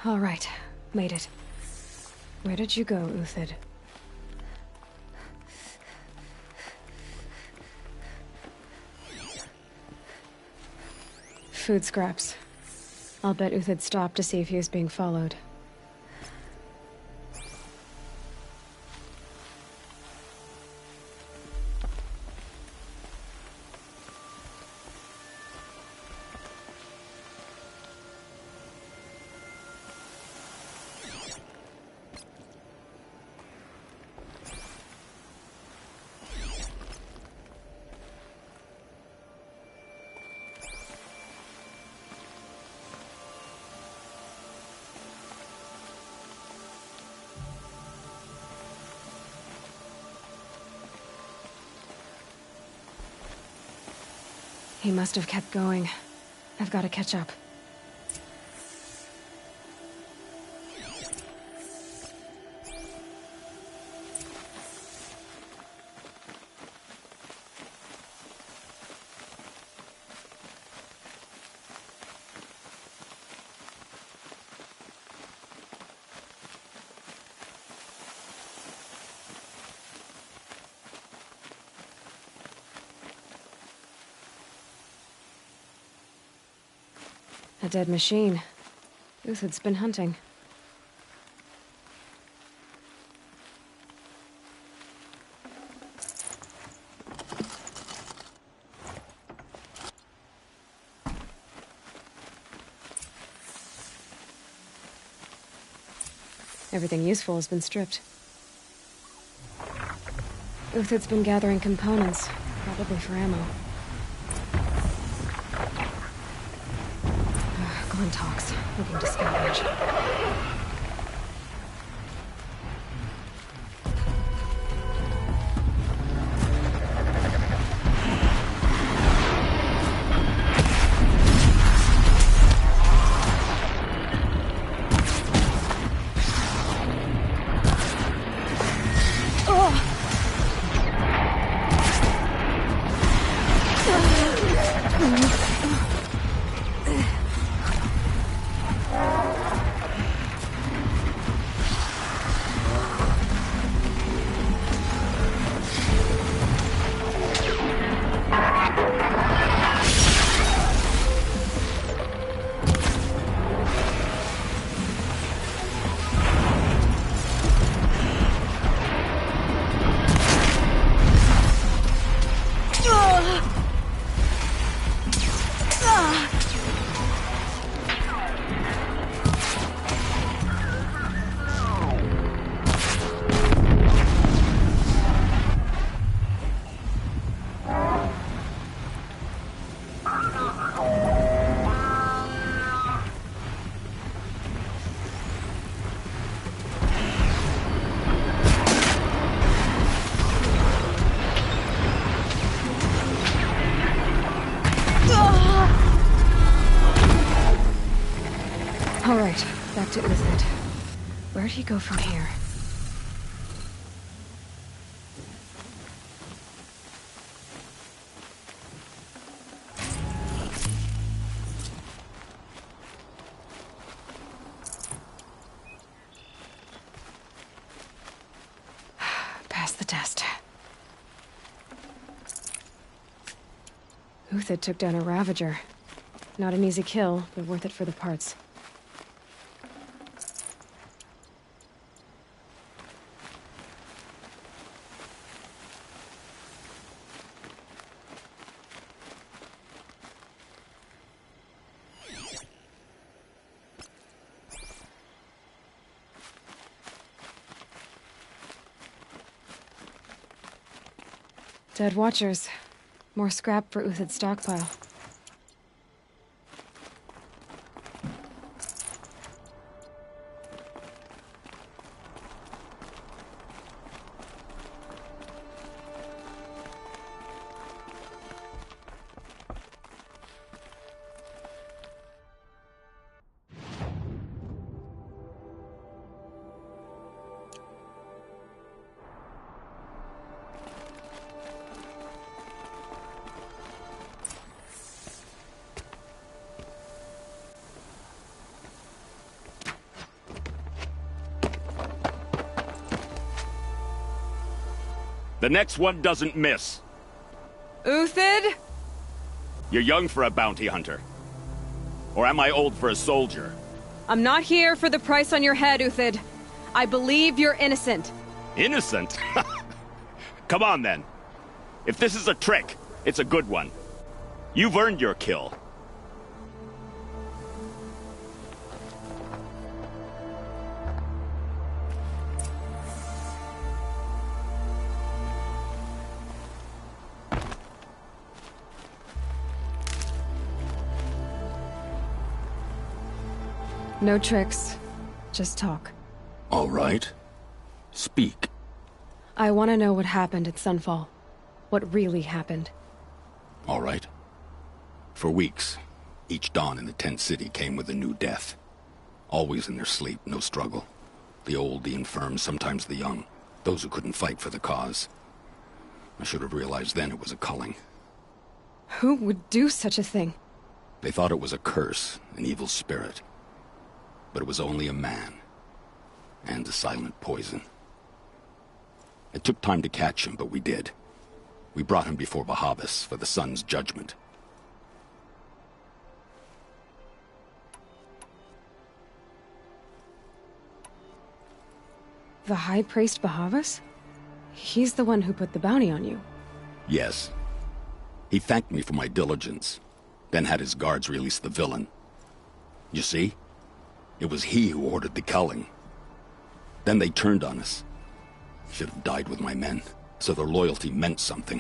All right, made it. Where did you go, Uthid? Food scraps. I'll bet Uthid stopped to see if he was being followed. He must have kept going. I've got to catch up. A dead machine. Uthid's been hunting. Everything useful has been stripped. Uthid's been gathering components, probably for ammo. Glintox, looking to scavenge. All right, back to Uthid. Where'd he go from here? Pass the test. Uthid took down a Ravager. Not an easy kill, but worth it for the parts. Dead Watchers. More scrap for Uthid's stockpile. The next one doesn't miss. Uthid? You're young for a bounty hunter. Or am I old for a soldier? I'm not here for the price on your head, Uthid. I believe you're innocent. Innocent? Come on, then. If this is a trick, it's a good one. You've earned your kill. No tricks. Just talk. All right. Speak. I want to know what happened at Sunfall. What really happened. All right. For weeks, each dawn in the tent city came with a new death. Always in their sleep, no struggle. The old, the infirm, sometimes the young. Those who couldn't fight for the cause. I should have realized then it was a culling. Who would do such a thing? They thought it was a curse, an evil spirit. But it was only a man. And a silent poison. It took time to catch him, but we did. We brought him before Bahavas for the sun's judgment. The High Priest Bahavas? He's the one who put the bounty on you. Yes. He thanked me for my diligence, then had his guards release the villain. You see? It was he who ordered the culling. Then they turned on us. Should have died with my men, so their loyalty meant something.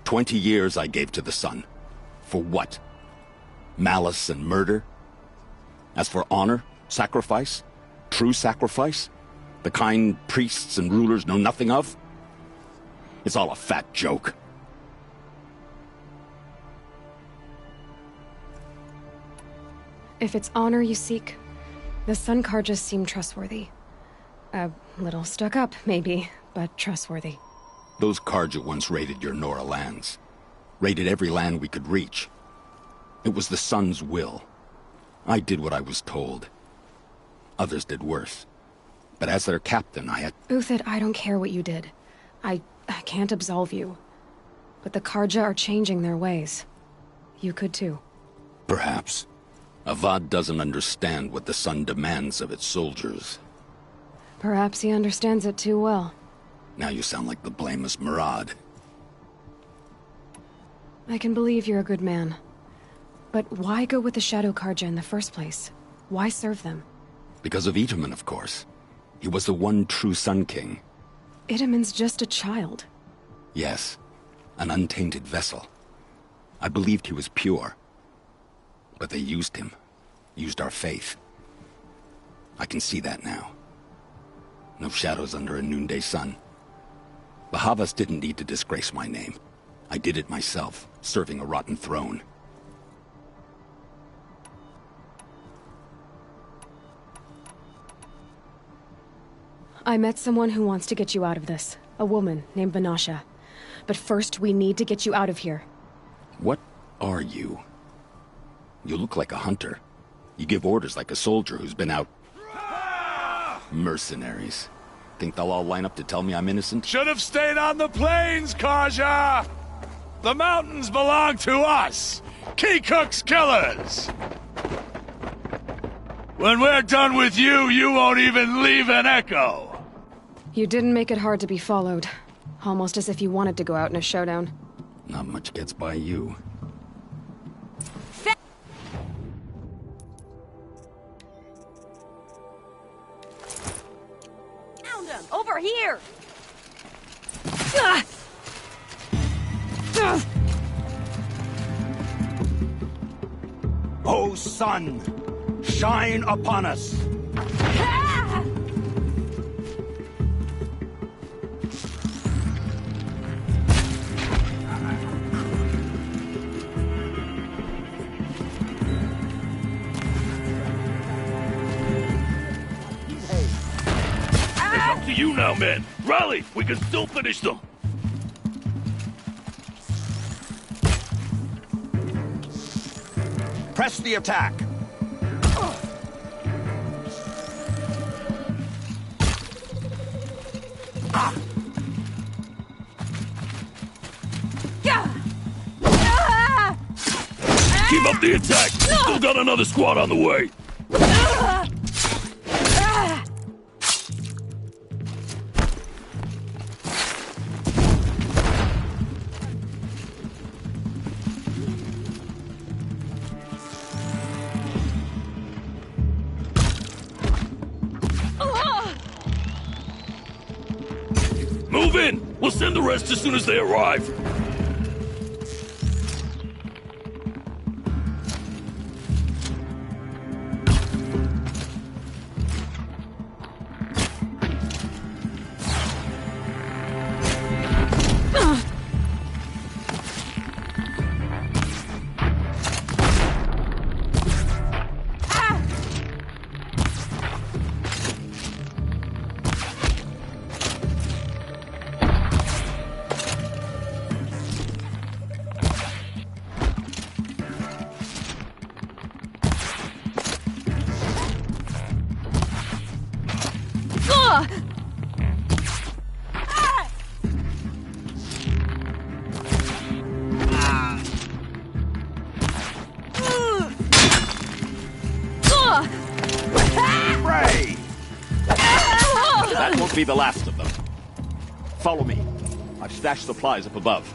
20 years I gave to the Sun. For what? Malice and murder? As for honor, sacrifice, true sacrifice, the kind priests and rulers know nothing of? It's all a fat joke. If it's honor you seek, the Sun Carja seem trustworthy. A little stuck up, maybe, but trustworthy. Those Carja once raided your Nora lands. Raided every land we could reach. It was the Sun's will. I did what I was told. Others did worse. But as their captain, I had... Uthid, I don't care what you did. I can't absolve you. But the Carja are changing their ways. You could too. Perhaps. Avad doesn't understand what the Sun demands of its soldiers. Perhaps he understands it too well. Now you sound like the blameless Murad. I can believe you're a good man. But why go with the Shadow Carja in the first place? Why serve them? Because of Itamen, of course. He was the one true Sun King. Itamen's just a child. Yes, an untainted vessel. I believed he was pure. But they used him. Used our faith. I can see that now. No shadows under a noonday sun. Bahavas didn't need to disgrace my name. I did it myself, serving a rotten throne. I met someone who wants to get you out of this. A woman named Vanasha. But first, we need to get you out of here. What are you? You look like a hunter. You give orders like a soldier who's been out... Mercenaries. Think they'll all line up to tell me I'm innocent? Should have stayed on the plains, Carja! The mountains belong to us! Keecook's killers! When we're done with you, you won't even leave an echo! You didn't make it hard to be followed. Almost as if you wanted to go out in a showdown. Not much gets by you. Found him! Over here! O sun, shine upon us! It's up to you now, men! Rally! We can still finish them! Press the attack! Keep up the attack! Still got another squad on the way! Move in! We'll send the rest as soon as they arrive! That won't be the last of them. Follow me. I've stashed supplies up above.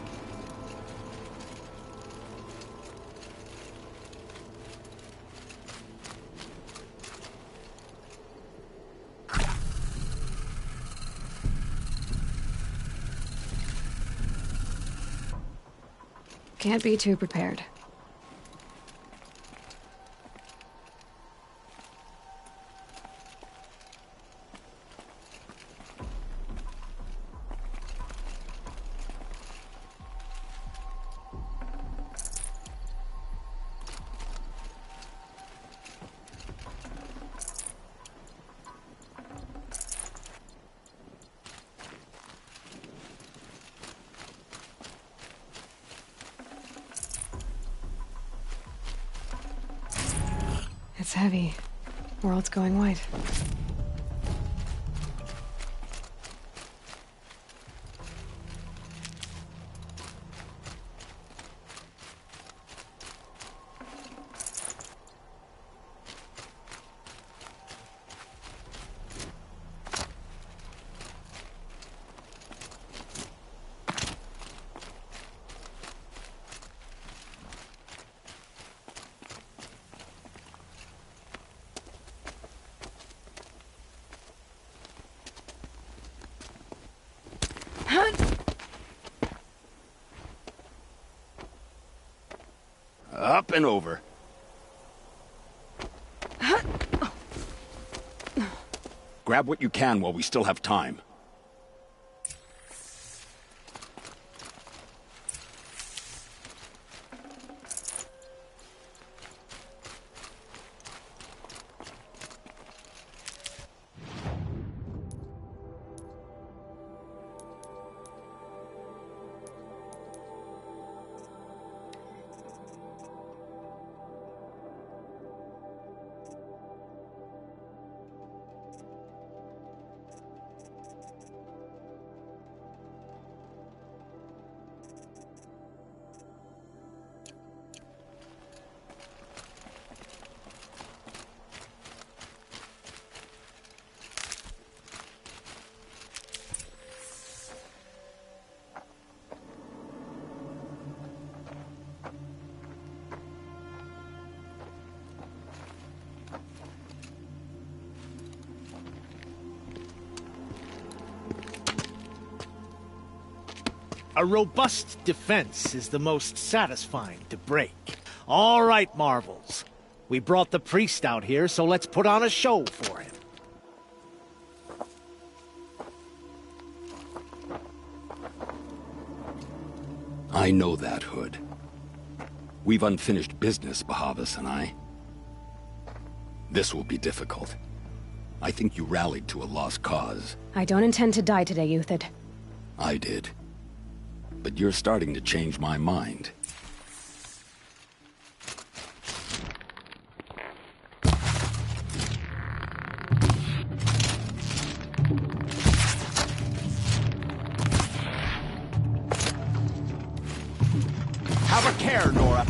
can't be too prepared. It's heavy. World's going white. Up and over. Grab what you can while we still have time. A robust defense is the most satisfying to break. All right, Marvels. We brought the priest out here, so let's put on a show for him. I know that, Hood. We've unfinished business, Bahavas and I. This will be difficult. I think you rallied to a lost cause. I don't intend to die today, Uthid. I did. But you're starting to change my mind. Have a care, Nora.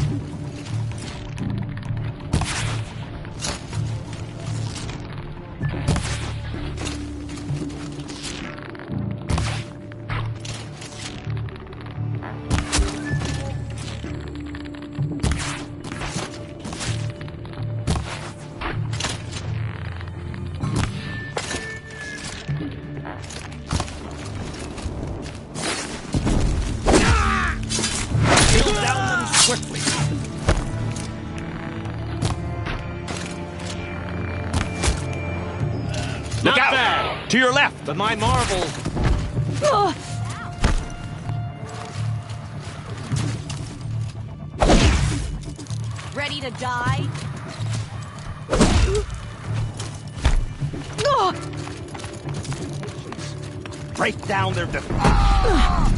Look out! Bad. To your left! But my marvel... Ready to die? Break down their defense.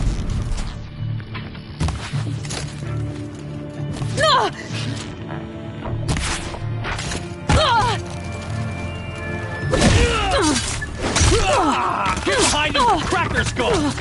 Get behind him, cracker skull!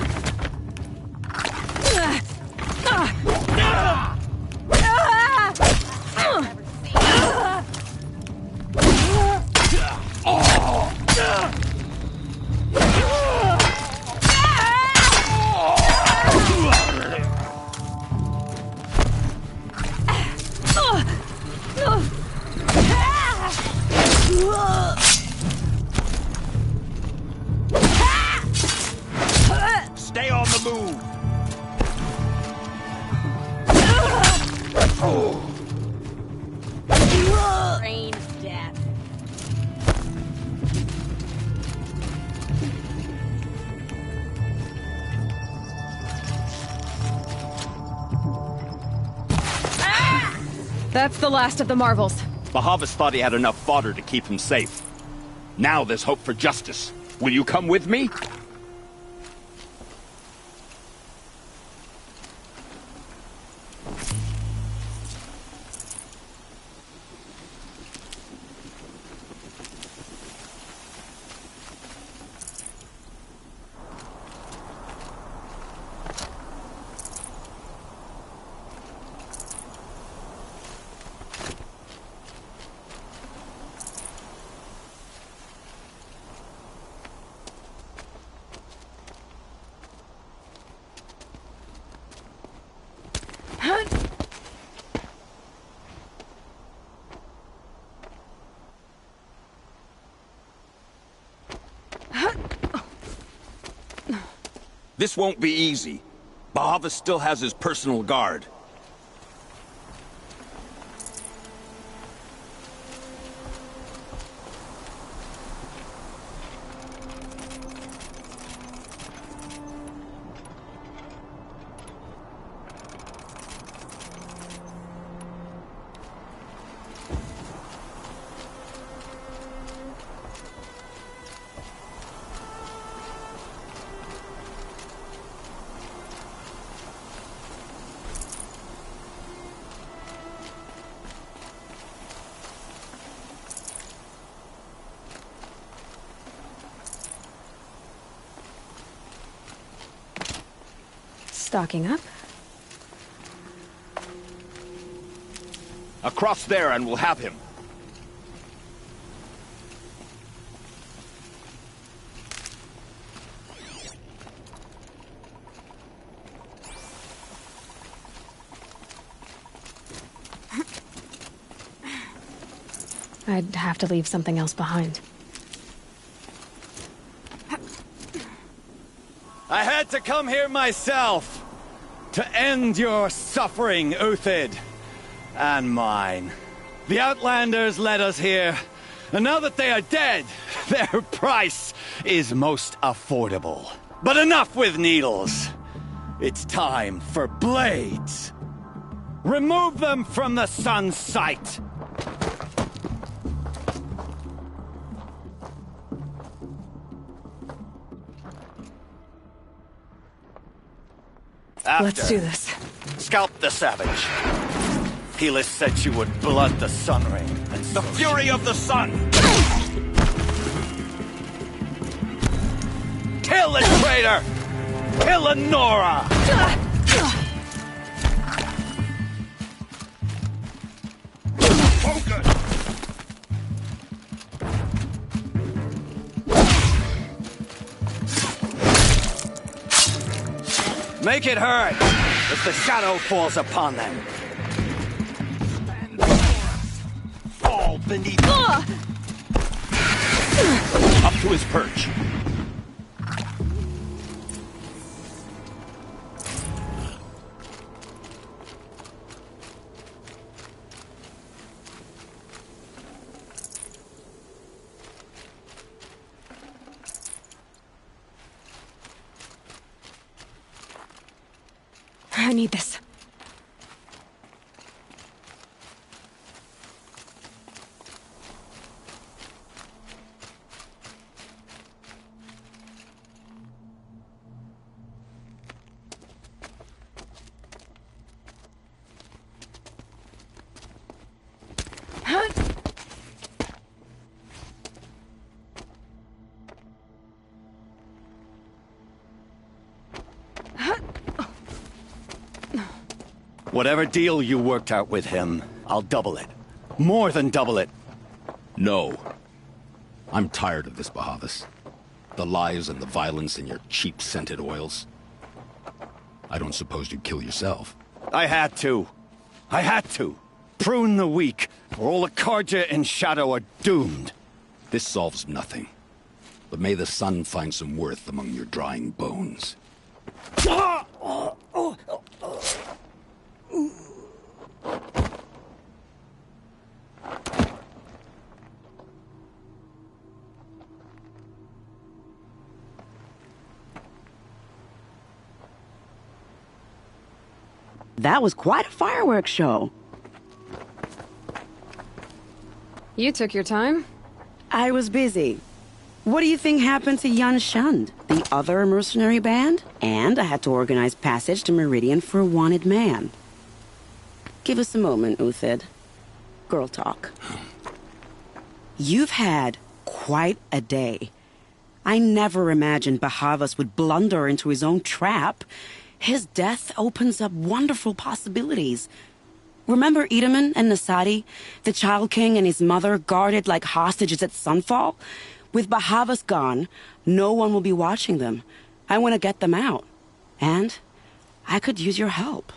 That's the last of the Marvels. Bahavas thought he had enough fodder to keep him safe. Now there's hope for justice. Will you come with me? This won't be easy. Bahavas still has his personal guard. Stocking up. Across there and we'll have him. I'd have to leave something else behind. I had to come here myself to end your suffering, Uthid, and mine. The Outlanders led us here, and now that they are dead, their price is most affordable. But enough with needles. It's time for blades. Remove them from the sun's sight. Let's do this. Scalp the savage. Helis said she would blood the Sun Ring, and the fury of the sun! Kill the traitor! Kill Anora! Make it hurt if the shadow falls upon them. Fall beneath Up to his perch. I need this. Whatever deal you worked out with him, I'll double it. More than double it. No. I'm tired of this, Bahavas. The lies and the violence in your cheap-scented oils. I don't suppose you'd kill yourself. I had to. I had to. Prune the weak, or all the Carja in Shadow are doomed. This solves nothing. But may the sun find some worth among your drying bones. That was quite a fireworks show. You took your time. I was busy. What do you think happened to Yan Shund, the other mercenary band? And I had to organize passage to Meridian for a wanted man. Give us a moment, Uthid. Girl talk. You've had quite a day. I never imagined Bahavas would blunder into his own trap. His death opens up wonderful possibilities. Remember Edaman and Nasadi, the Child King and his mother guarded like hostages at Sunfall? With Bahavas gone, no one will be watching them. I want to get them out. And I could use your help.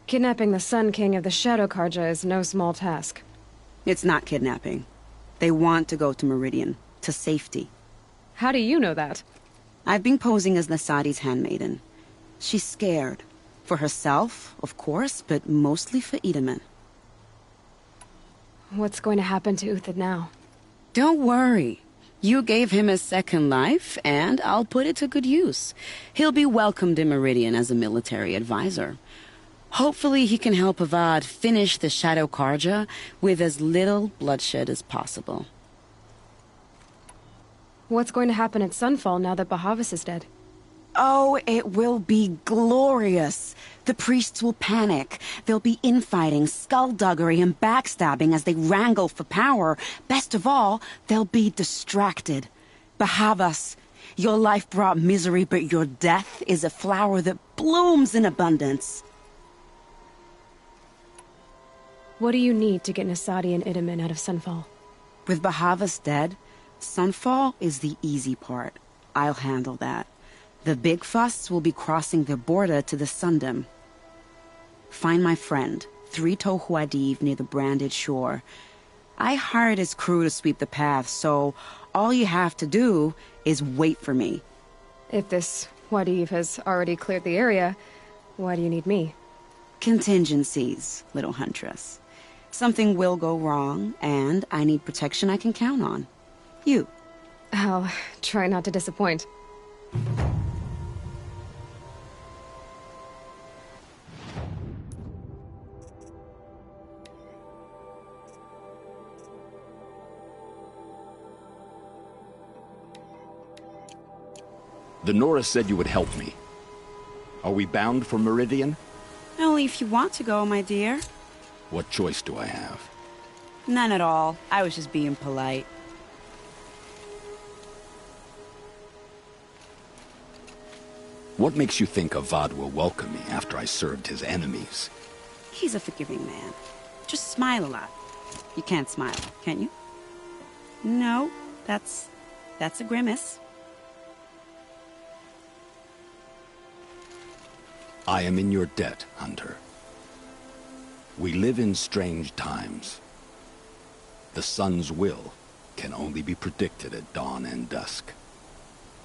Kidnapping the Sun King of the Shadow Karja is no small task. It's not kidnapping. They want to go to Meridian, to safety. How do you know that? I've been posing as Nasadi's handmaiden. She's scared. For herself, of course, but mostly for Edaman. What's going to happen to Uthid now? Don't worry. You gave him a second life, and I'll put it to good use. He'll be welcomed in Meridian as a military advisor. Hopefully he can help Avad finish the Shadow Karja with as little bloodshed as possible. What's going to happen at Sunfall now that Bahavas is dead? Oh, it will be glorious. The priests will panic. There'll be infighting, skullduggery, and backstabbing as they wrangle for power. Best of all, they'll be distracted. Bahavas, your life brought misery, but your death is a flower that blooms in abundance. What do you need to get Nasadi and Edaman out of Sunfall? With Bahavas dead, Sunfall is the easy part. I'll handle that. The big fuss will be crossing the border to the Sundom. Find my friend, Three-Toe Huadiv, near the Branded Shore. I hired his crew to sweep the path, so all you have to do is wait for me. If this Huadiv has already cleared the area, why do you need me? Contingencies, little huntress. Something will go wrong, and I need protection I can count on. You. I'll try not to disappoint. The Nora said you would help me. Are we bound for Meridian? Only if you want to go, my dear. What choice do I have? None at all. I was just being polite. What makes you think Avad will welcome me after I served his enemies? He's a forgiving man. Just smile a lot. You can't smile, can you? No, that's a grimace. I am in your debt, Hunter. We live in strange times. The sun's will can only be predicted at dawn and dusk.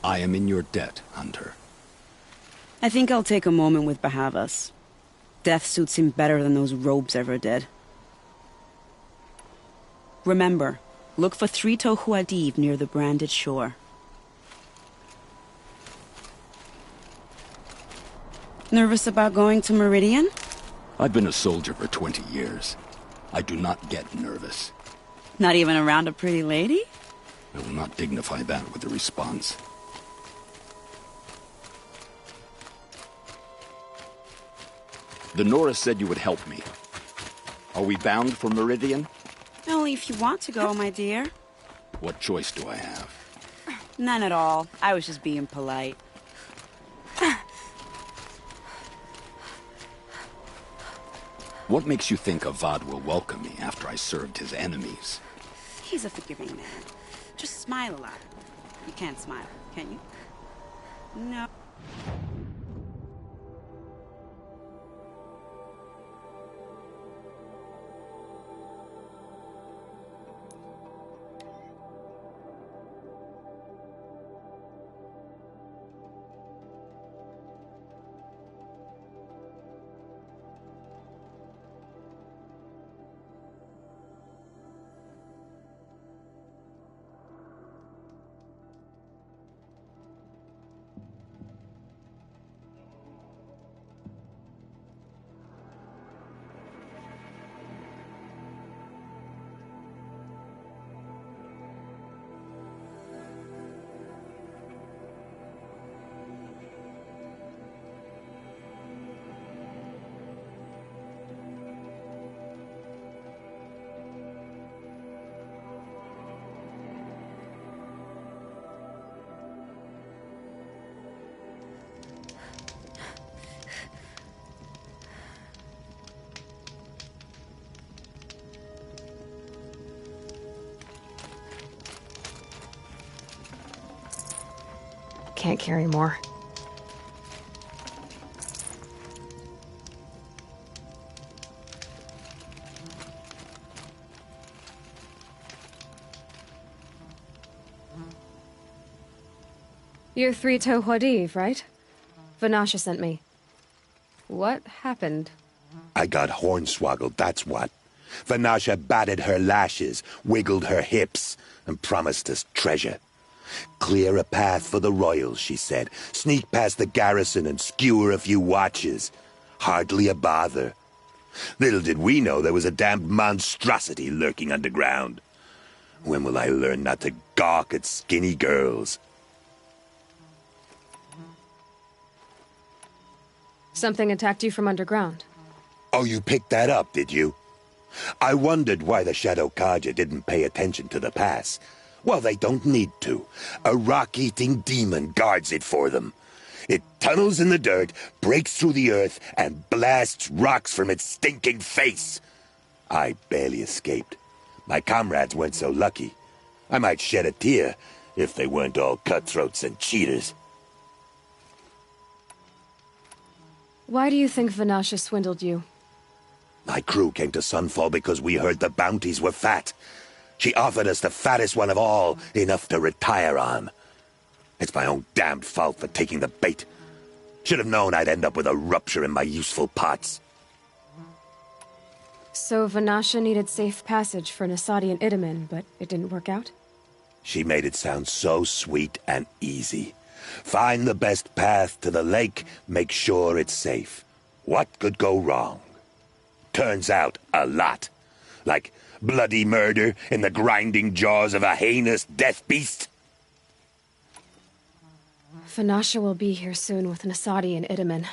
I am in your debt, Hunter. I think I'll take a moment with Bahavas. Death suits him better than those robes ever did. Remember, look for Three-Toe Huadiv near the Branded Shore. Nervous about going to Meridian? I've been a soldier for 20 years. I do not get nervous. Not even around a pretty lady? I will not dignify that with a response. The Nora said you would help me. Are we bound for Meridian? Only if you want to go, my dear. What choice do I have? None at all. I was just being polite. What makes you think Avad will welcome me after I served his enemies? He's a forgiving man. Just smile a lot. You can't smile, can you? No. can't carry more. You're Three-Toe Huadiv, right? Vanasha sent me. What happened? I got hornswoggled, that's what. Vanasha batted her lashes, wiggled her hips, and promised us treasure. Clear a path for the royals, she said. Sneak past the garrison and skewer a few watches. Hardly a bother. Little did we know there was a damned monstrosity lurking underground. When will I learn not to gawk at skinny girls? Something attacked you from underground. Oh, you picked that up, did you? I wondered why the Shadow Carja didn't pay attention to the pass. Well, they don't need to. A rock-eating demon guards it for them. It tunnels in the dirt, breaks through the earth, and blasts rocks from its stinking face. I barely escaped. My comrades weren't so lucky. I might shed a tear if they weren't all cutthroats and cheaters. Why do you think Vanasha swindled you? My crew came to Sunfall because we heard the bounties were fat. She offered us the fattest one of all, enough to retire on. It's my own damned fault for taking the bait. Should have known I'd end up with a rupture in my useful parts. So Vanasha needed safe passage for Nasadi and Itamen, but it didn't work out? She made it sound so sweet and easy. Find the best path to the lake, make sure it's safe. What could go wrong? Turns out, a lot. Like bloody murder in the grinding jaws of a heinous death beast. Vanasha will be here soon with Nasadi and Itamen.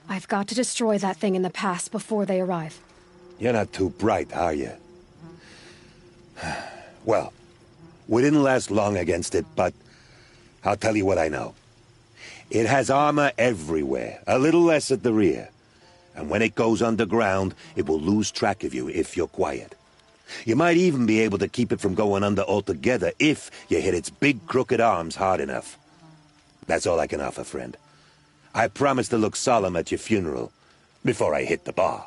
I've got to destroy that thing in the pass before they arrive. You're not too bright, are you? Well, we didn't last long against it, but I'll tell you what I know. It has armor everywhere, a little less at the rear. And when it goes underground, it will lose track of you if you're quiet. You might even be able to keep it from going under altogether if you hit its big crooked arms hard enough. That's all I can offer, friend. I promise to look solemn at your funeral before I hit the bar.